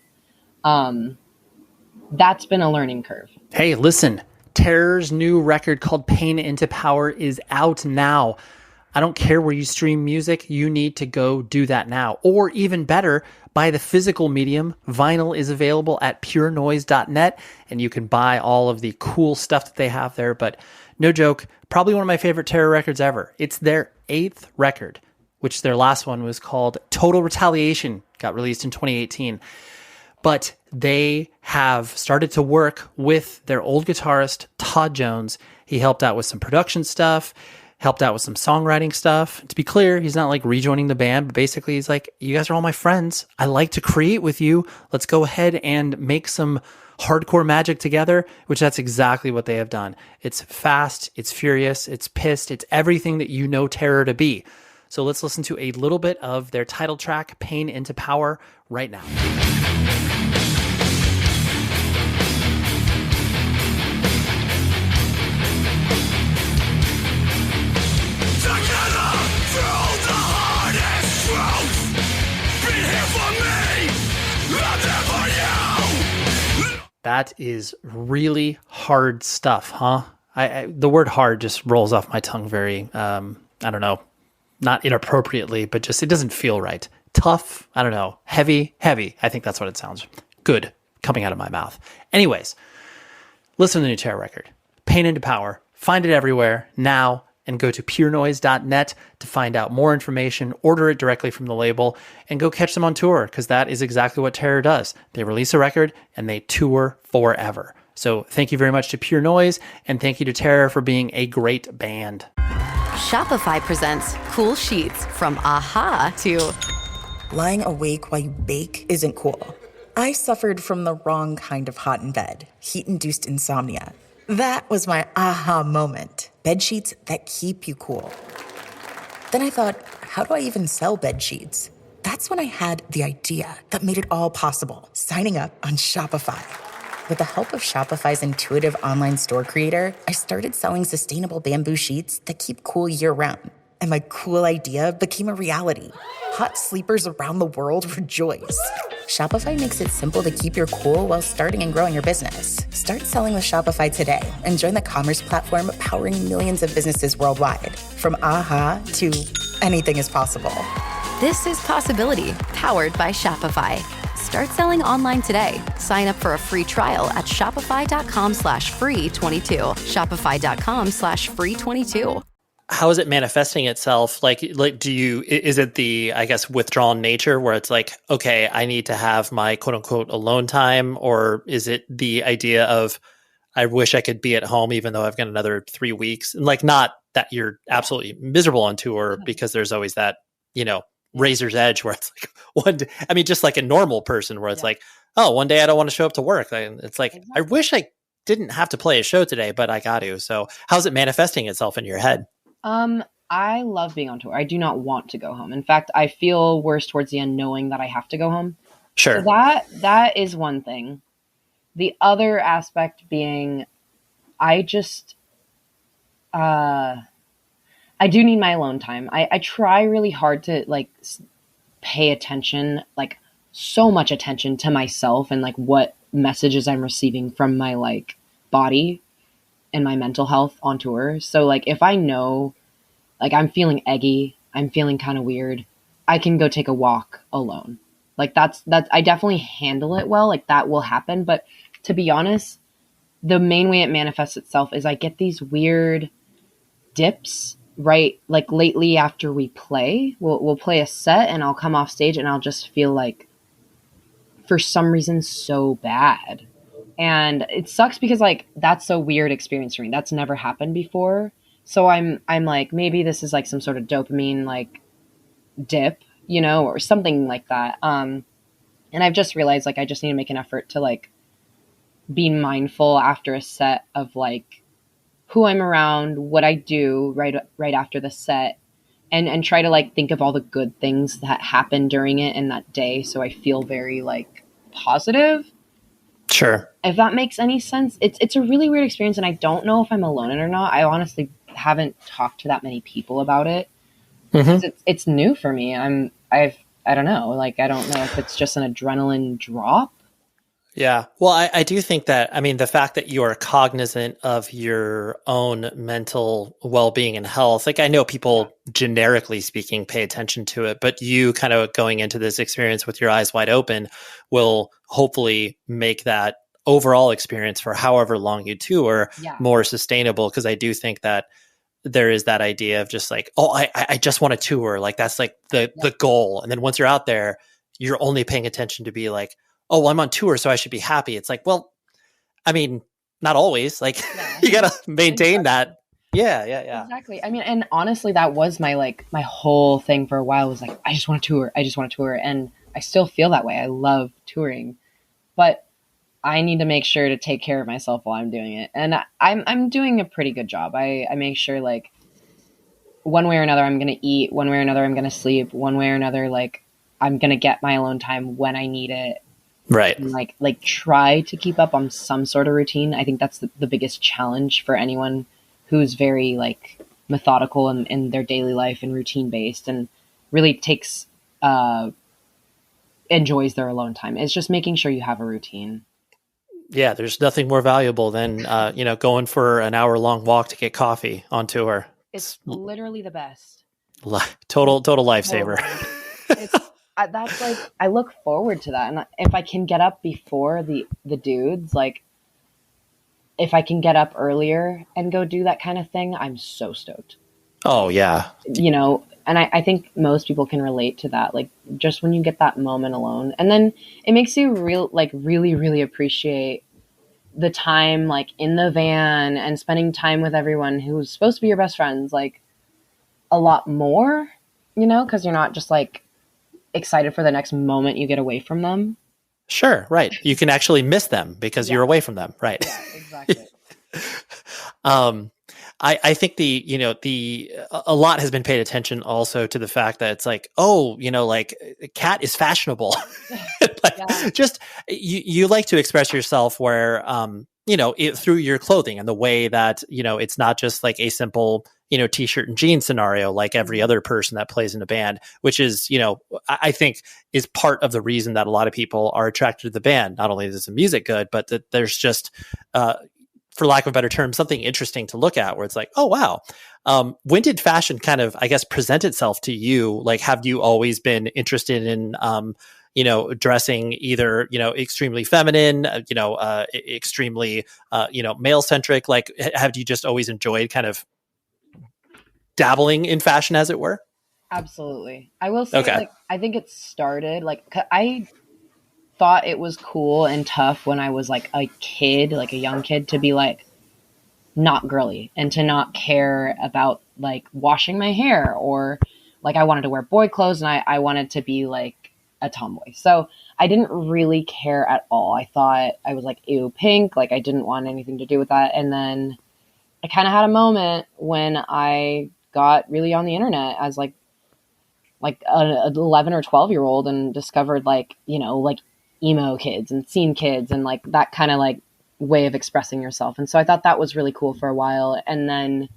That's been a learning curve. Hey, listen, Terror's new record called Pain into Power is out now. I don't care where you stream music, you need to go do that now. Or even better, buy the physical medium. Vinyl is available at purenoise.net, and you can buy all of the cool stuff that they have there. But no joke, probably one of my favorite Terror records ever. It's their 8th record, which their last one was called Total Retaliation, got released in 2018. But they have started to work with their old guitarist, Todd Jones. He helped out with some production stuff, helped out with some songwriting stuff. To be clear, he's not like rejoining the band, but basically he's like, you guys are all my friends. I like to create with you. Let's go ahead and make some hardcore magic together, which that's exactly what they have done. It's fast, it's furious, it's pissed, it's everything that you know Terror to be. So let's listen to a little bit of their title track, Pain into Power, right now. That is really hard stuff, huh? The word hard just rolls off my tongue very, I don't know, not inappropriately, but just, it doesn't feel right. Tough, I don't know, heavy. I think that's what it sounds good coming out of my mouth. Anyways, listen to the new Terror record, Pain into Power. Find it everywhere now, and go to purenoise.net to find out more information, order it directly from the label, and go catch them on tour, because that is exactly what Terror does. They release a record and they tour forever. So thank you very much to Pure Noise, and thank you to Terror for being a great band. Shopify presents cool sheets from aha to lying awake while you bake isn't cool. I suffered from the wrong kind of hot in bed, heat-induced insomnia. That was my aha moment. Bed sheets that keep you cool. Then I thought, how do I even sell bed sheets? That's when I had the idea that made it all possible, signing up on Shopify. With the help of Shopify's intuitive online store creator, I started selling sustainable bamboo sheets that keep cool year-round. And my cool idea became a reality. Hot sleepers around the world rejoice. Shopify makes it simple to keep your cool while starting and growing your business. Start selling with Shopify today and join the commerce platform powering millions of businesses worldwide. From aha to anything is possible. This is Possibility, powered by Shopify. Start selling online today. Sign up for a free trial at shopify.com/free22. Shopify.com/free22. How is it manifesting itself? Like, is it the, I guess, withdrawn nature where it's like, okay, I need to have my quote unquote alone time? Or is it the idea of, I wish I could be at home even though I've got another 3 weeks? And like, not that you're absolutely miserable on tour, because there's always that, razor's edge where it's like one day, I mean, just like a normal person where it's like, oh, one day I don't want to show up to work. It's like, exactly. I wish I didn't have to play a show today, but I got to. So how's it manifesting itself in your head? I love being on tour. I do not want to go home. In fact, I feel worse towards the end knowing that I have to go home. Sure. So that is one thing. The other aspect being, I just, I do need my alone time. I try really hard to like pay attention, like so much attention to myself and like what messages I'm receiving from my like body and my mental health on tour. So like if I know like I'm feeling eggy, I'm feeling kind of weird, I can go take a walk alone. Like that's I definitely handle it well. Like that will happen. But to be honest, the main way it manifests itself is I get these weird dips, right? Like lately after we play, we'll play a set and I'll come off stage and I'll just feel like for some reason so bad. And it sucks because like that's a weird experience for me. That's never happened before. So I'm like, maybe this is like some sort of dopamine like dip, you know, or something like that. And I've just realized like I just need to make an effort to like be mindful after a set of like who I'm around, what I do right after the set, and try to like think of all the good things that happened during it and that day. So I feel very like positive. Sure. If that makes any sense. It's a really weird experience and I don't know if I'm alone in it or not. I honestly haven't talked to that many people about it. Mm-hmm. It's new for me. I don't know. Like, I don't know if it's just an adrenaline drop. Yeah. Well, I do think that, I mean, the fact that you are cognizant of your own mental well-being and health, like I know people generically speaking pay attention to it, but you kind of going into this experience with your eyes wide open will hopefully make that overall experience for however long you tour more sustainable. Because I do think that there is that idea of just like, oh, I just want to tour. Like that's like the goal. And then once you're out there, you're only paying attention to be like, oh, well, I'm on tour, so I should be happy. It's like, well, I mean, not always. Like, you got to maintain that. Yeah. Exactly. I mean, and honestly, that was my whole thing for a while was like, I just want to tour. And I still feel that way. I love touring. But I need to make sure to take care of myself while I'm doing it. And I'm doing a pretty good job. I make sure, like, one way or another, I'm going to eat. One way or another, I'm going to sleep. One way or another, like, I'm going to get my alone time when I need it. Right. And like try to keep up on some sort of routine. I think that's the biggest challenge for anyone who's very like methodical in their daily life and routine based and really enjoys their alone time. It's just making sure you have a routine. Yeah. There's nothing more valuable than, going for an hour-long walk to get coffee on tour. It's literally the best. Total lifesaver. That's like, I look forward to that. And if I can get up before the dudes, like if I can get up earlier and go do that kind of thing, I'm so stoked. Oh yeah. You know, and I think most people can relate to that. Like just when you get that moment alone and then it makes you really, really appreciate the time, like in the van and spending time with everyone who's supposed to be your best friends, like a lot more, you know, cause you're not just like excited for the next moment you get away from them. Sure. Right. You can actually miss them because you're away from them. Right. Yeah, exactly. I think a lot has been paid attention also to the fact that it's like, oh, like cat is fashionable. Just you like to express yourself where, through your clothing and the way that, it's not just like a simple, t-shirt and jeans scenario like every other person that plays in a band, which is, I think is part of the reason that a lot of people are attracted to the band. Not only is the music good, but that there's just, for lack of a better term, something interesting to look at where it's like, oh, wow. When did fashion kind of, I guess, present itself to you? Like, have you always been interested in, dressing either, extremely feminine, extremely, male centric? Like, have you just always enjoyed kind of dabbling in fashion, as it were? Absolutely. I will say, like, I think it started, like, I thought it was cool and tough when I was like a kid, like a young kid, to be like not girly and to not care about like washing my hair or like I wanted to wear boy clothes and I wanted to be like a tomboy. So I didn't really care at all. I thought I was like, ew, pink. Like I didn't want anything to do with that. And then I kind of had a moment when I got really on the internet as like an 11 or 12-year-old and discovered like, you know, like emo kids and scene kids and like that kind of like way of expressing yourself. And so I thought that was really cool for a while. And then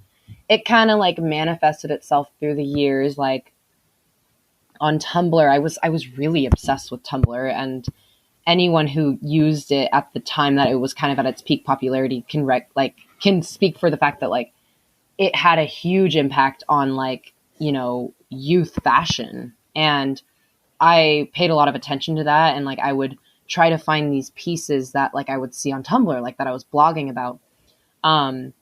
it kind of like manifested itself through the years. Like on Tumblr, I was really obsessed with Tumblr, and anyone who used it at the time that it was kind of at its peak popularity can speak for the fact that like it had a huge impact on like, you know, youth fashion. And I paid a lot of attention to that. And like, I would try to find these pieces that like I would see on Tumblr, like that I was blogging about. And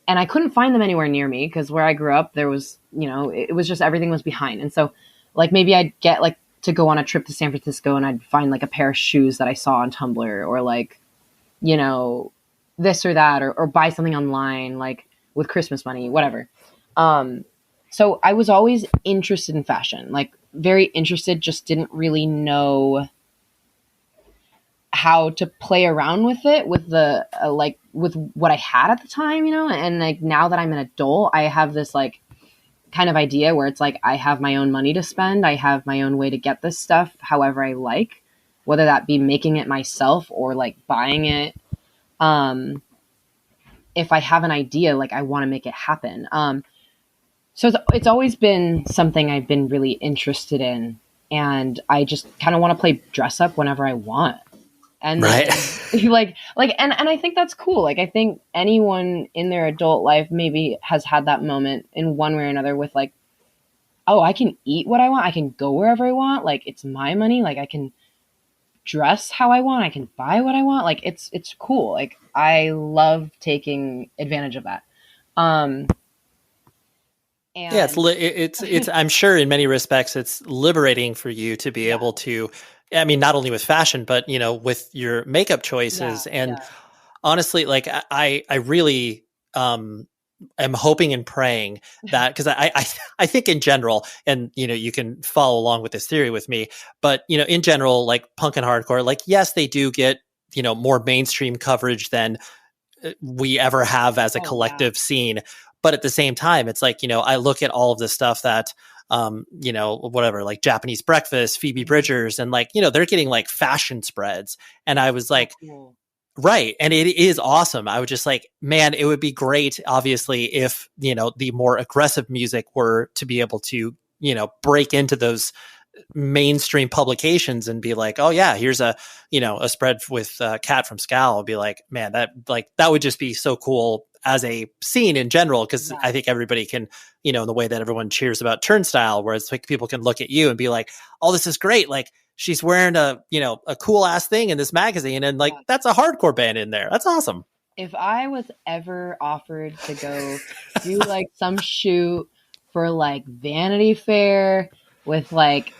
I couldn't find them anywhere near me because where I grew up, there was, you know, it was just, everything was behind. And so like, maybe I'd get like to go on a trip to San Francisco and I'd find like a pair of shoes that I saw on Tumblr, or like, you know, this or that, or buy something online, like with Christmas money, whatever. So I was always interested in fashion, like very interested, just didn't really know how to play around with it, with the, like with what I had at the time, you know? And like, now that I'm an adult, I have this like kind of idea where it's like, I have my own money to spend. I have my own way to get this stuff however I like, whether that be making it myself or like buying it. If I have an idea, like I want to make it happen. So it's always been something I've been really interested in, and I just kind of want to play dress up whenever I want. And right. and I think that's cool. Like, I think anyone in their adult life maybe has had that moment in one way or another with like, oh, I can eat what I want. I can go wherever I want. Like, it's my money. Like, I can dress how I want. I can buy what I want. Like, it's cool. Like, I love taking advantage of that. And yeah, it's I'm sure in many respects it's liberating for you to be able to, I mean, not only with fashion, but you know, with your makeup choices. And honestly, like I really am hoping and praying that, because I think in general, and you know, you can follow along with this theory with me, but you know, in general, like punk and hardcore, like yes, they do get, you know, more mainstream coverage than we ever have as a collective scene. But at the same time, it's like, you know, I look at all of the stuff that, you know, whatever, like Japanese Breakfast, Phoebe Bridgers, and like, you know, they're getting like fashion spreads. And I was like, right. And it is awesome. I was just like, man, it would be great, obviously, if, you know, the more aggressive music were to be able to, you know, break into those mainstream publications and be like, oh yeah, here's a, you know, a spread with Kat from Scowl. I'd be like, man, that would just be so cool as a scene in general. Cause I think everybody can, you know, in the way that everyone cheers about Turnstile, where it's like people can look at you and be like, oh, this is great. Like she's wearing a, you know, a cool ass thing in this magazine. And like, that's a hardcore band in there. That's awesome. If I was ever offered to go do like some shoot for like Vanity Fair with like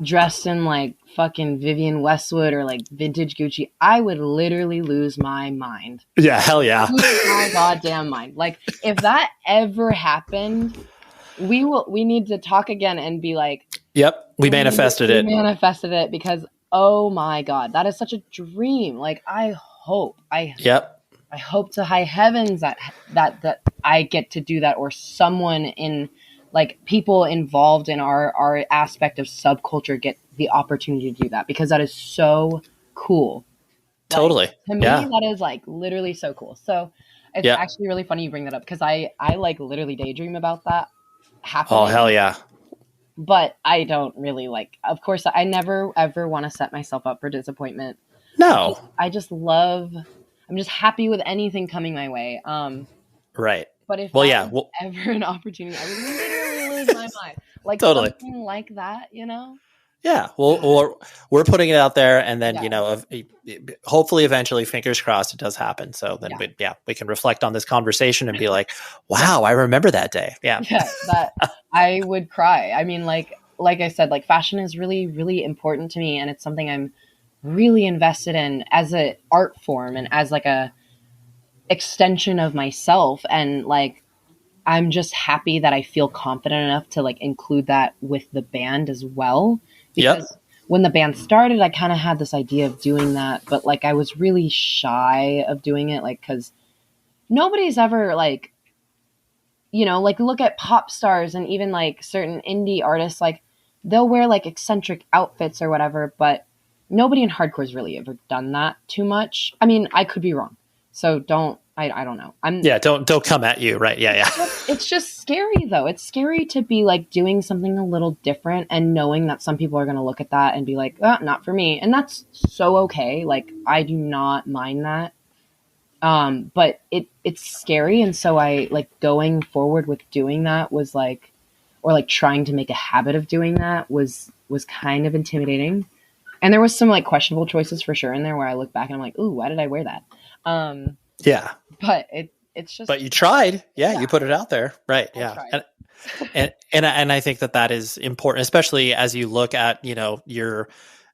dressed in like fucking Vivienne Westwood or like vintage Gucci, I would literally lose my mind. Yeah, hell yeah. Lose my goddamn mind. Like, if that ever happened, we need to talk again and be like, yep, we manifested it. We manifested it, because oh my God, that is such a dream. Like, I hope to high heavens that I get to do that, or someone in, like, people involved in our aspect of subculture get the opportunity to do that, because that is so cool. Totally. Like, to me, that is like literally so cool. So it's actually really funny you bring that up, because I like literally daydream about that happening. Oh, hell yeah. But I don't really like, of course, I never ever want to set myself up for disappointment. No. I'm just happy with anything coming my way. Right. But if was ever an opportunity, I would literally lose my mind. Like, totally. Something like that, you know? Yeah. Well, we're putting it out there, and then, you know, hopefully eventually, fingers crossed, it does happen. So then we can reflect on this conversation and be like, wow, I remember that day. Yeah. Yeah. That I would cry. I mean, like I said, like, fashion is really, really important to me. And it's something I'm really invested in as an art form and as like a extension of myself. And like, I'm just happy that I feel confident enough to like include that with the band as well. Because when the band started, I kind of had this idea of doing that, but like I was really shy of doing it, like, because nobody's ever like, like look at pop stars and even like certain indie artists, like they'll wear like eccentric outfits or whatever, but nobody in hardcore's really ever done that too much. I mean, I could be wrong. So I don't know. Don't come at you. Right. Yeah. It's just scary though. It's scary to be like doing something a little different and knowing that some people are going to look at that and be like, oh, not for me. And that's so okay. Like I do not mind that. But it's scary. And so I like going forward with doing that was like, or like trying to make a habit of doing that was kind of intimidating. And there was some like questionable choices for sure in there where I look back and I'm like, ooh, why did I wear that? Yeah. But it's just. But you tried. Yeah. You put it out there. Right. Yeah. And I think that is important, especially as you look at, your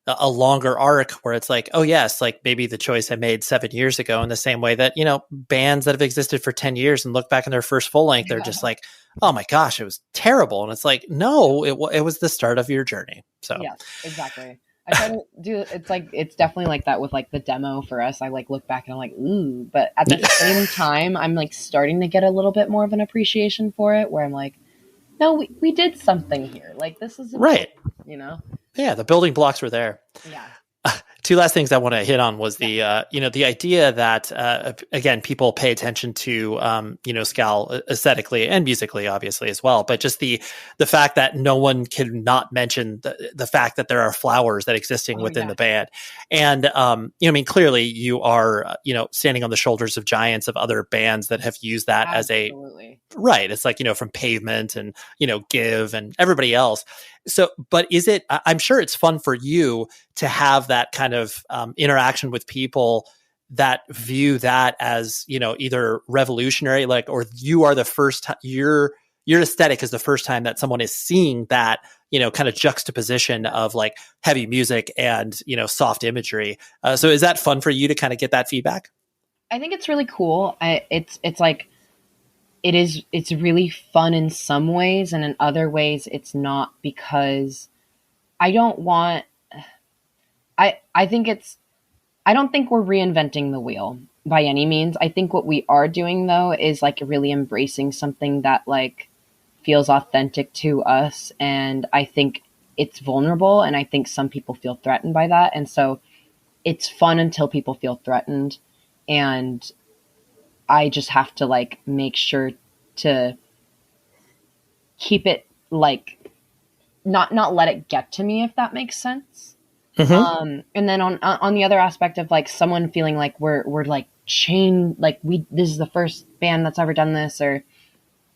a longer arc where it's like, oh yes, like maybe the choice I made 7 years ago, in the same way that, bands that have existed for 10 years and look back in their first full length, they're just like, oh my gosh, it was terrible. And it's like, no, it was the start of your journey. So yeah, exactly. I try to do, it's definitely like that with like the demo for us. I like look back and I'm like, ooh, but at the same time, I'm like starting to get a little bit more of an appreciation for it where I'm like, no, we did something here. Like this is right. Yeah, the building blocks were there. Yeah. Two last things I want to hit on was the idea that, again, people pay attention to, Scowl aesthetically and musically, obviously, as well. But just the fact that no one can not mention the fact that there are flowers that existing within the band. And, clearly you are, standing on the shoulders of giants of other bands that have used that Absolutely. as right. It's like, from Pavement and, Give and everybody else. So, but is it, I'm sure it's fun for you to have that kind of interaction with people that view that as, either revolutionary, like, or you are the first, your aesthetic is the first time that someone is seeing that, kind of juxtaposition of like heavy music and, soft imagery. So is that fun for you to kind of get that feedback? I think it's really cool. It's like, it's really fun in some ways, and in other ways it's not, because I don't think we're reinventing the wheel by any means. I think what we are doing though is like really embracing something that like feels authentic to us, and I think it's vulnerable, and I think some people feel threatened by that, and so it's fun until people feel threatened, and I just have to like make sure to keep it like not let it get to me, if that makes sense. Mm-hmm. And then on the other aspect of like someone feeling like we're like chained, like this is the first band that's ever done this or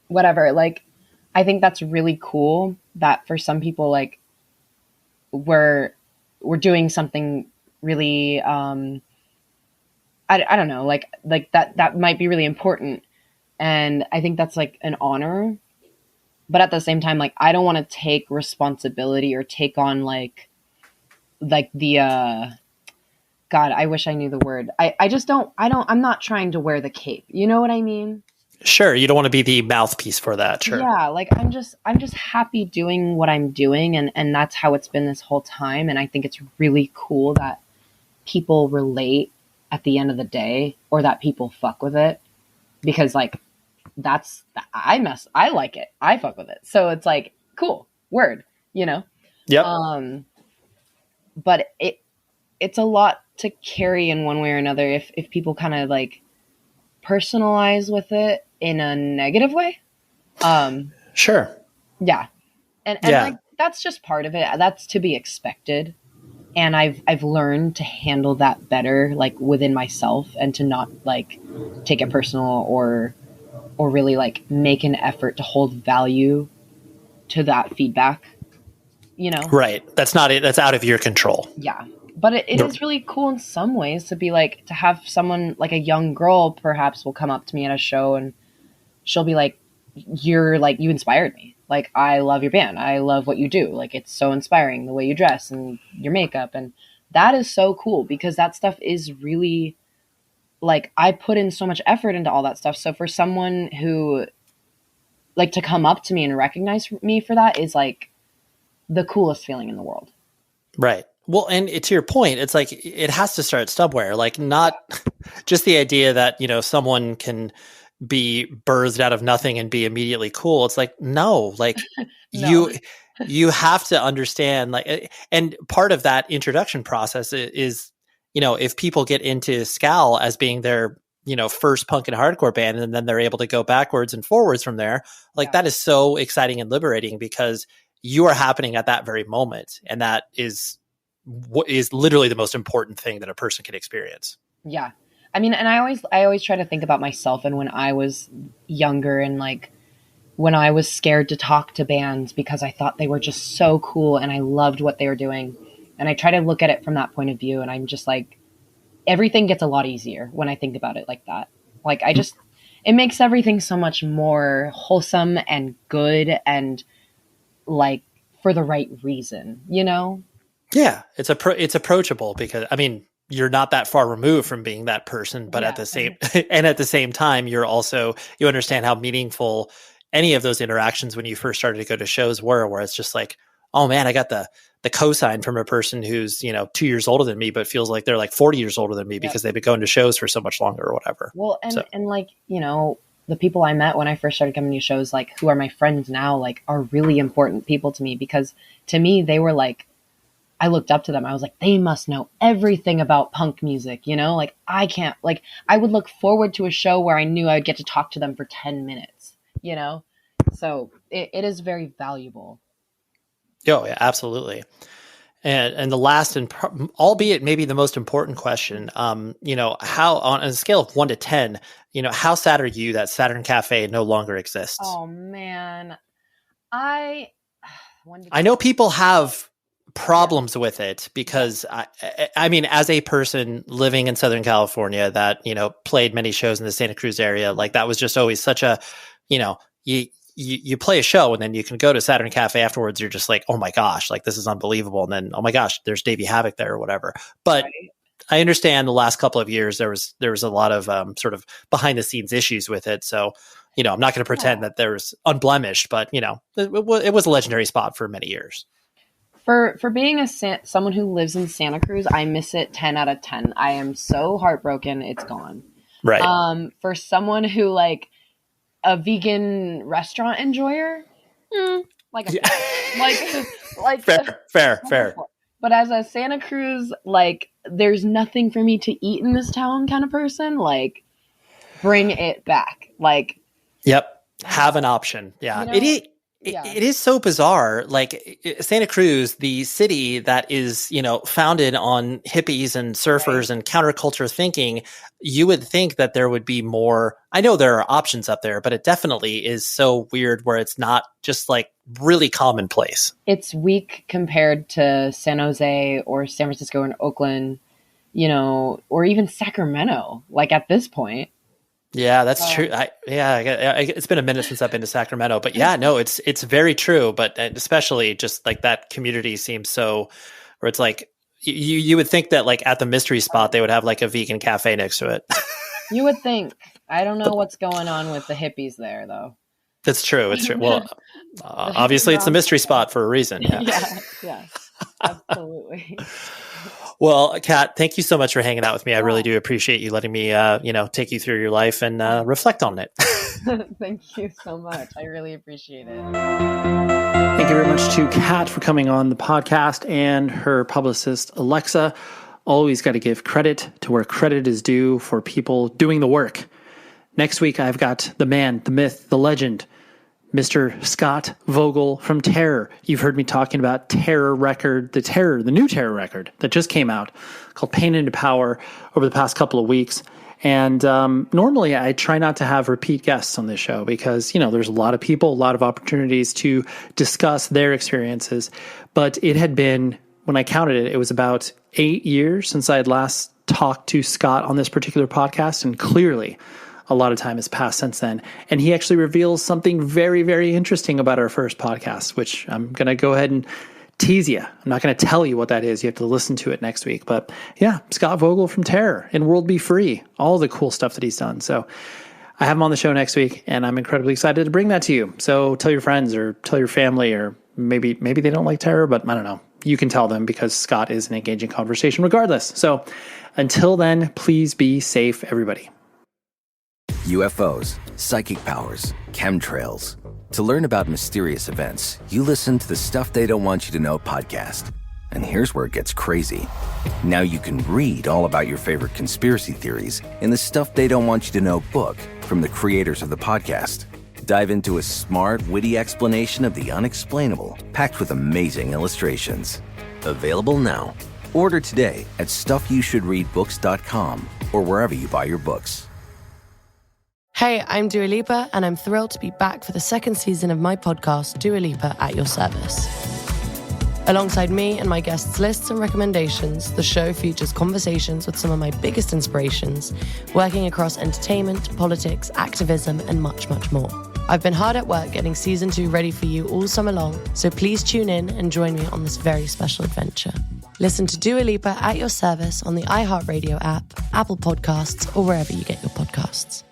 whatever. Like, I think that's really cool that for some people, like we're doing something really, I don't know, like that might be really important. And I think that's like an honor, but at the same time, like, I don't want to take responsibility or take on like the, God, I wish I knew the word. I'm not trying to wear the cape. You know what I mean? Sure. You don't want to be the mouthpiece for that. Sure. Yeah. Like I'm just happy doing what I'm doing. And that's how it's been this whole time. And I think it's really cool that people relate at the end of the day, or that people fuck with it, because like, I like it. I fuck with it. So it's like, cool, word, Yep. But it's a lot to carry in one way or another if people kind of like personalize with it in a negative way. Sure. Yeah. And like, that's just part of it. That's to be expected. And I've learned to handle that better, like within myself, and to not like take it personal or really like make an effort to hold value to that feedback, Right. That's not it. That's out of your control. Yeah. But it is really cool in some ways to be like, to have someone like a young girl perhaps will come up to me at a show and she'll be like, you inspired me. Like, I love your band. I love what you do. Like, it's so inspiring, the way you dress and your makeup. And that is so cool, because that stuff is really, like, I put in so much effort into all that stuff. So for someone who like to come up to me and recognize me for that is like the coolest feeling in the world. Right. Well, and to your point, it's like it has to start somewhere. Like not just the idea that, someone can be birthed out of nothing and be immediately cool. It's like, no, like No. you have to understand, like, and part of that introduction process is, if people get into Scowl as being their, first punk and hardcore band, and then they're able to go backwards and forwards from there, like that is so exciting and liberating because you are happening at that very moment. And that is what is literally the most important thing that a person can experience. Yeah. I mean, and I always try to think about myself and when I was younger and like when I was scared to talk to bands because I thought they were just so cool and I loved what they were doing. And I try to look at it from that point of view. And I'm just like, everything gets a lot easier when I think about it like that. Like it makes everything so much more wholesome and good and like for the right reason, Yeah, it's approachable because you're not that far removed from being that person, but at the same time, you understand how meaningful any of those interactions when you first started to go to shows were, where it's just like, oh man, I got the cosign from a person who's, 2 years older than me, but feels like they're like 40 years older than me because they've been going to shows for so much longer or whatever. Well, and like, the people I met when I first started coming to shows, like who are my friends now, like are really important people to me because to me, they were like, I looked up to them. I was like, they must know everything about punk music, like I can't, like I would look forward to a show where I knew I would get to talk to them for 10 minutes, so it is very valuable. Oh yeah, absolutely. And the last and albeit maybe the most important question, how on a scale of 1 to 10, how sad are you that Saturn Cafe no longer exists? Oh man, I know people have problems with it because I mean, as a person living in Southern California that, played many shows in the Santa Cruz area, like that was just always such a, you play a show and then you can go to Saturn Cafe afterwards. You're just like, oh my gosh, like this is unbelievable. And then, oh my gosh, there's Davey Havoc there or whatever. But I understand the last couple of years, there was a lot of sort of behind the scenes issues with it. So, I'm not going to pretend that there's unblemished, but it was a legendary spot for many years. For being someone who lives in Santa Cruz, I miss it 10 out of 10. I am so heartbroken. It's gone. Right. For someone who like a vegan restaurant enjoyer, fair. But as a Santa Cruz, like there's nothing for me to eat in this town kind of person, like bring it back. Like, yep. Have an option. Yeah. It is so bizarre. Like Santa Cruz, the city that is, founded on hippies and surfers and counterculture thinking, you would think that there would be more. I know there are options up there, but it definitely is so weird where it's not just like really commonplace. It's weak compared to San Jose or San Francisco and Oakland, or even Sacramento, like at this point. Yeah, that's true. It's been a minute since I've been to Sacramento, but yeah, no, it's very true. But especially just like that community seems so, where it's like you would think that like at the mystery spot they would have like a vegan cafe next to it. You would think. I don't know what's going on with the hippies there, though. That's true. It's true. Well, obviously it's a mystery spot for a reason. Yeah. Yeah, absolutely. Well, Kat, thank you so much for hanging out with me. I really do appreciate you letting me, take you through your life and reflect on it. Thank you so much. I really appreciate it. Thank you very much to Kat for coming on the podcast and her publicist, Alexa. Always got to give credit to where credit is due for people doing the work. Next week, I've got the man, the myth, the legend, Mr. Scott Vogel from Terror. You've heard me talking about the new Terror record that just came out called Pain into Power over the past couple of weeks. And normally I try not to have repeat guests on this show because, there's a lot of people, a lot of opportunities to discuss their experiences. But it had been, when I counted it, it was about 8 years since I had last talked to Scott on this particular podcast. And clearly, a lot of time has passed since then. And he actually reveals something very, very interesting about our first podcast, which I'm going to go ahead and tease you. I'm not going to tell you what that is. You have to listen to it next week. But yeah, Scott Vogel from Terror and World Be Free, all the cool stuff that he's done. So I have him on the show next week, and I'm incredibly excited to bring that to you. So tell your friends or tell your family, or maybe they don't like terror, but I don't know. You can tell them because Scott is an engaging conversation regardless. So until then, please be safe, everybody. UFOs, psychic powers, chemtrails. To learn about mysterious events, you listen to the Stuff They Don't Want You to Know podcast. And here's where it gets crazy. Now you can read all about your favorite conspiracy theories in the Stuff They Don't Want You to Know book from the creators of the podcast. Dive into a smart, witty explanation of the unexplainable, packed with amazing illustrations. Available now. Order today at stuffyoushouldreadbooks.com or wherever you buy your books. Hey, I'm Dua Lipa, and I'm thrilled to be back for the second season of my podcast, Dua Lipa at Your Service. Alongside me and my guests' lists and recommendations, the show features conversations with some of my biggest inspirations, working across entertainment, politics, activism, and much, much more. I've been hard at work getting season 2 ready for you all summer long, so please tune in and join me on this very special adventure. Listen to Dua Lipa at Your Service on the iHeartRadio app, Apple Podcasts, or wherever you get your podcasts.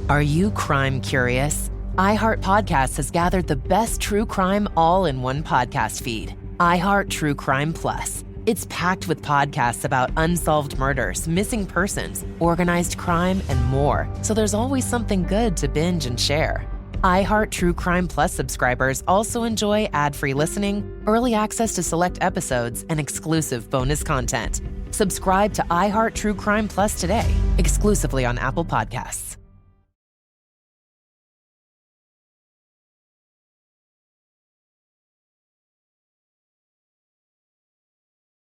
Are you crime curious? iHeartPodcasts has gathered the best true crime all in one podcast feed. iHeart True Crime Plus. It's packed with podcasts about unsolved murders, missing persons, organized crime, and more. So there's always something good to binge and share. iHeart True Crime Plus subscribers also enjoy ad-free listening, early access to select episodes, and exclusive bonus content. Subscribe to iHeart True Crime Plus today, exclusively on Apple Podcasts.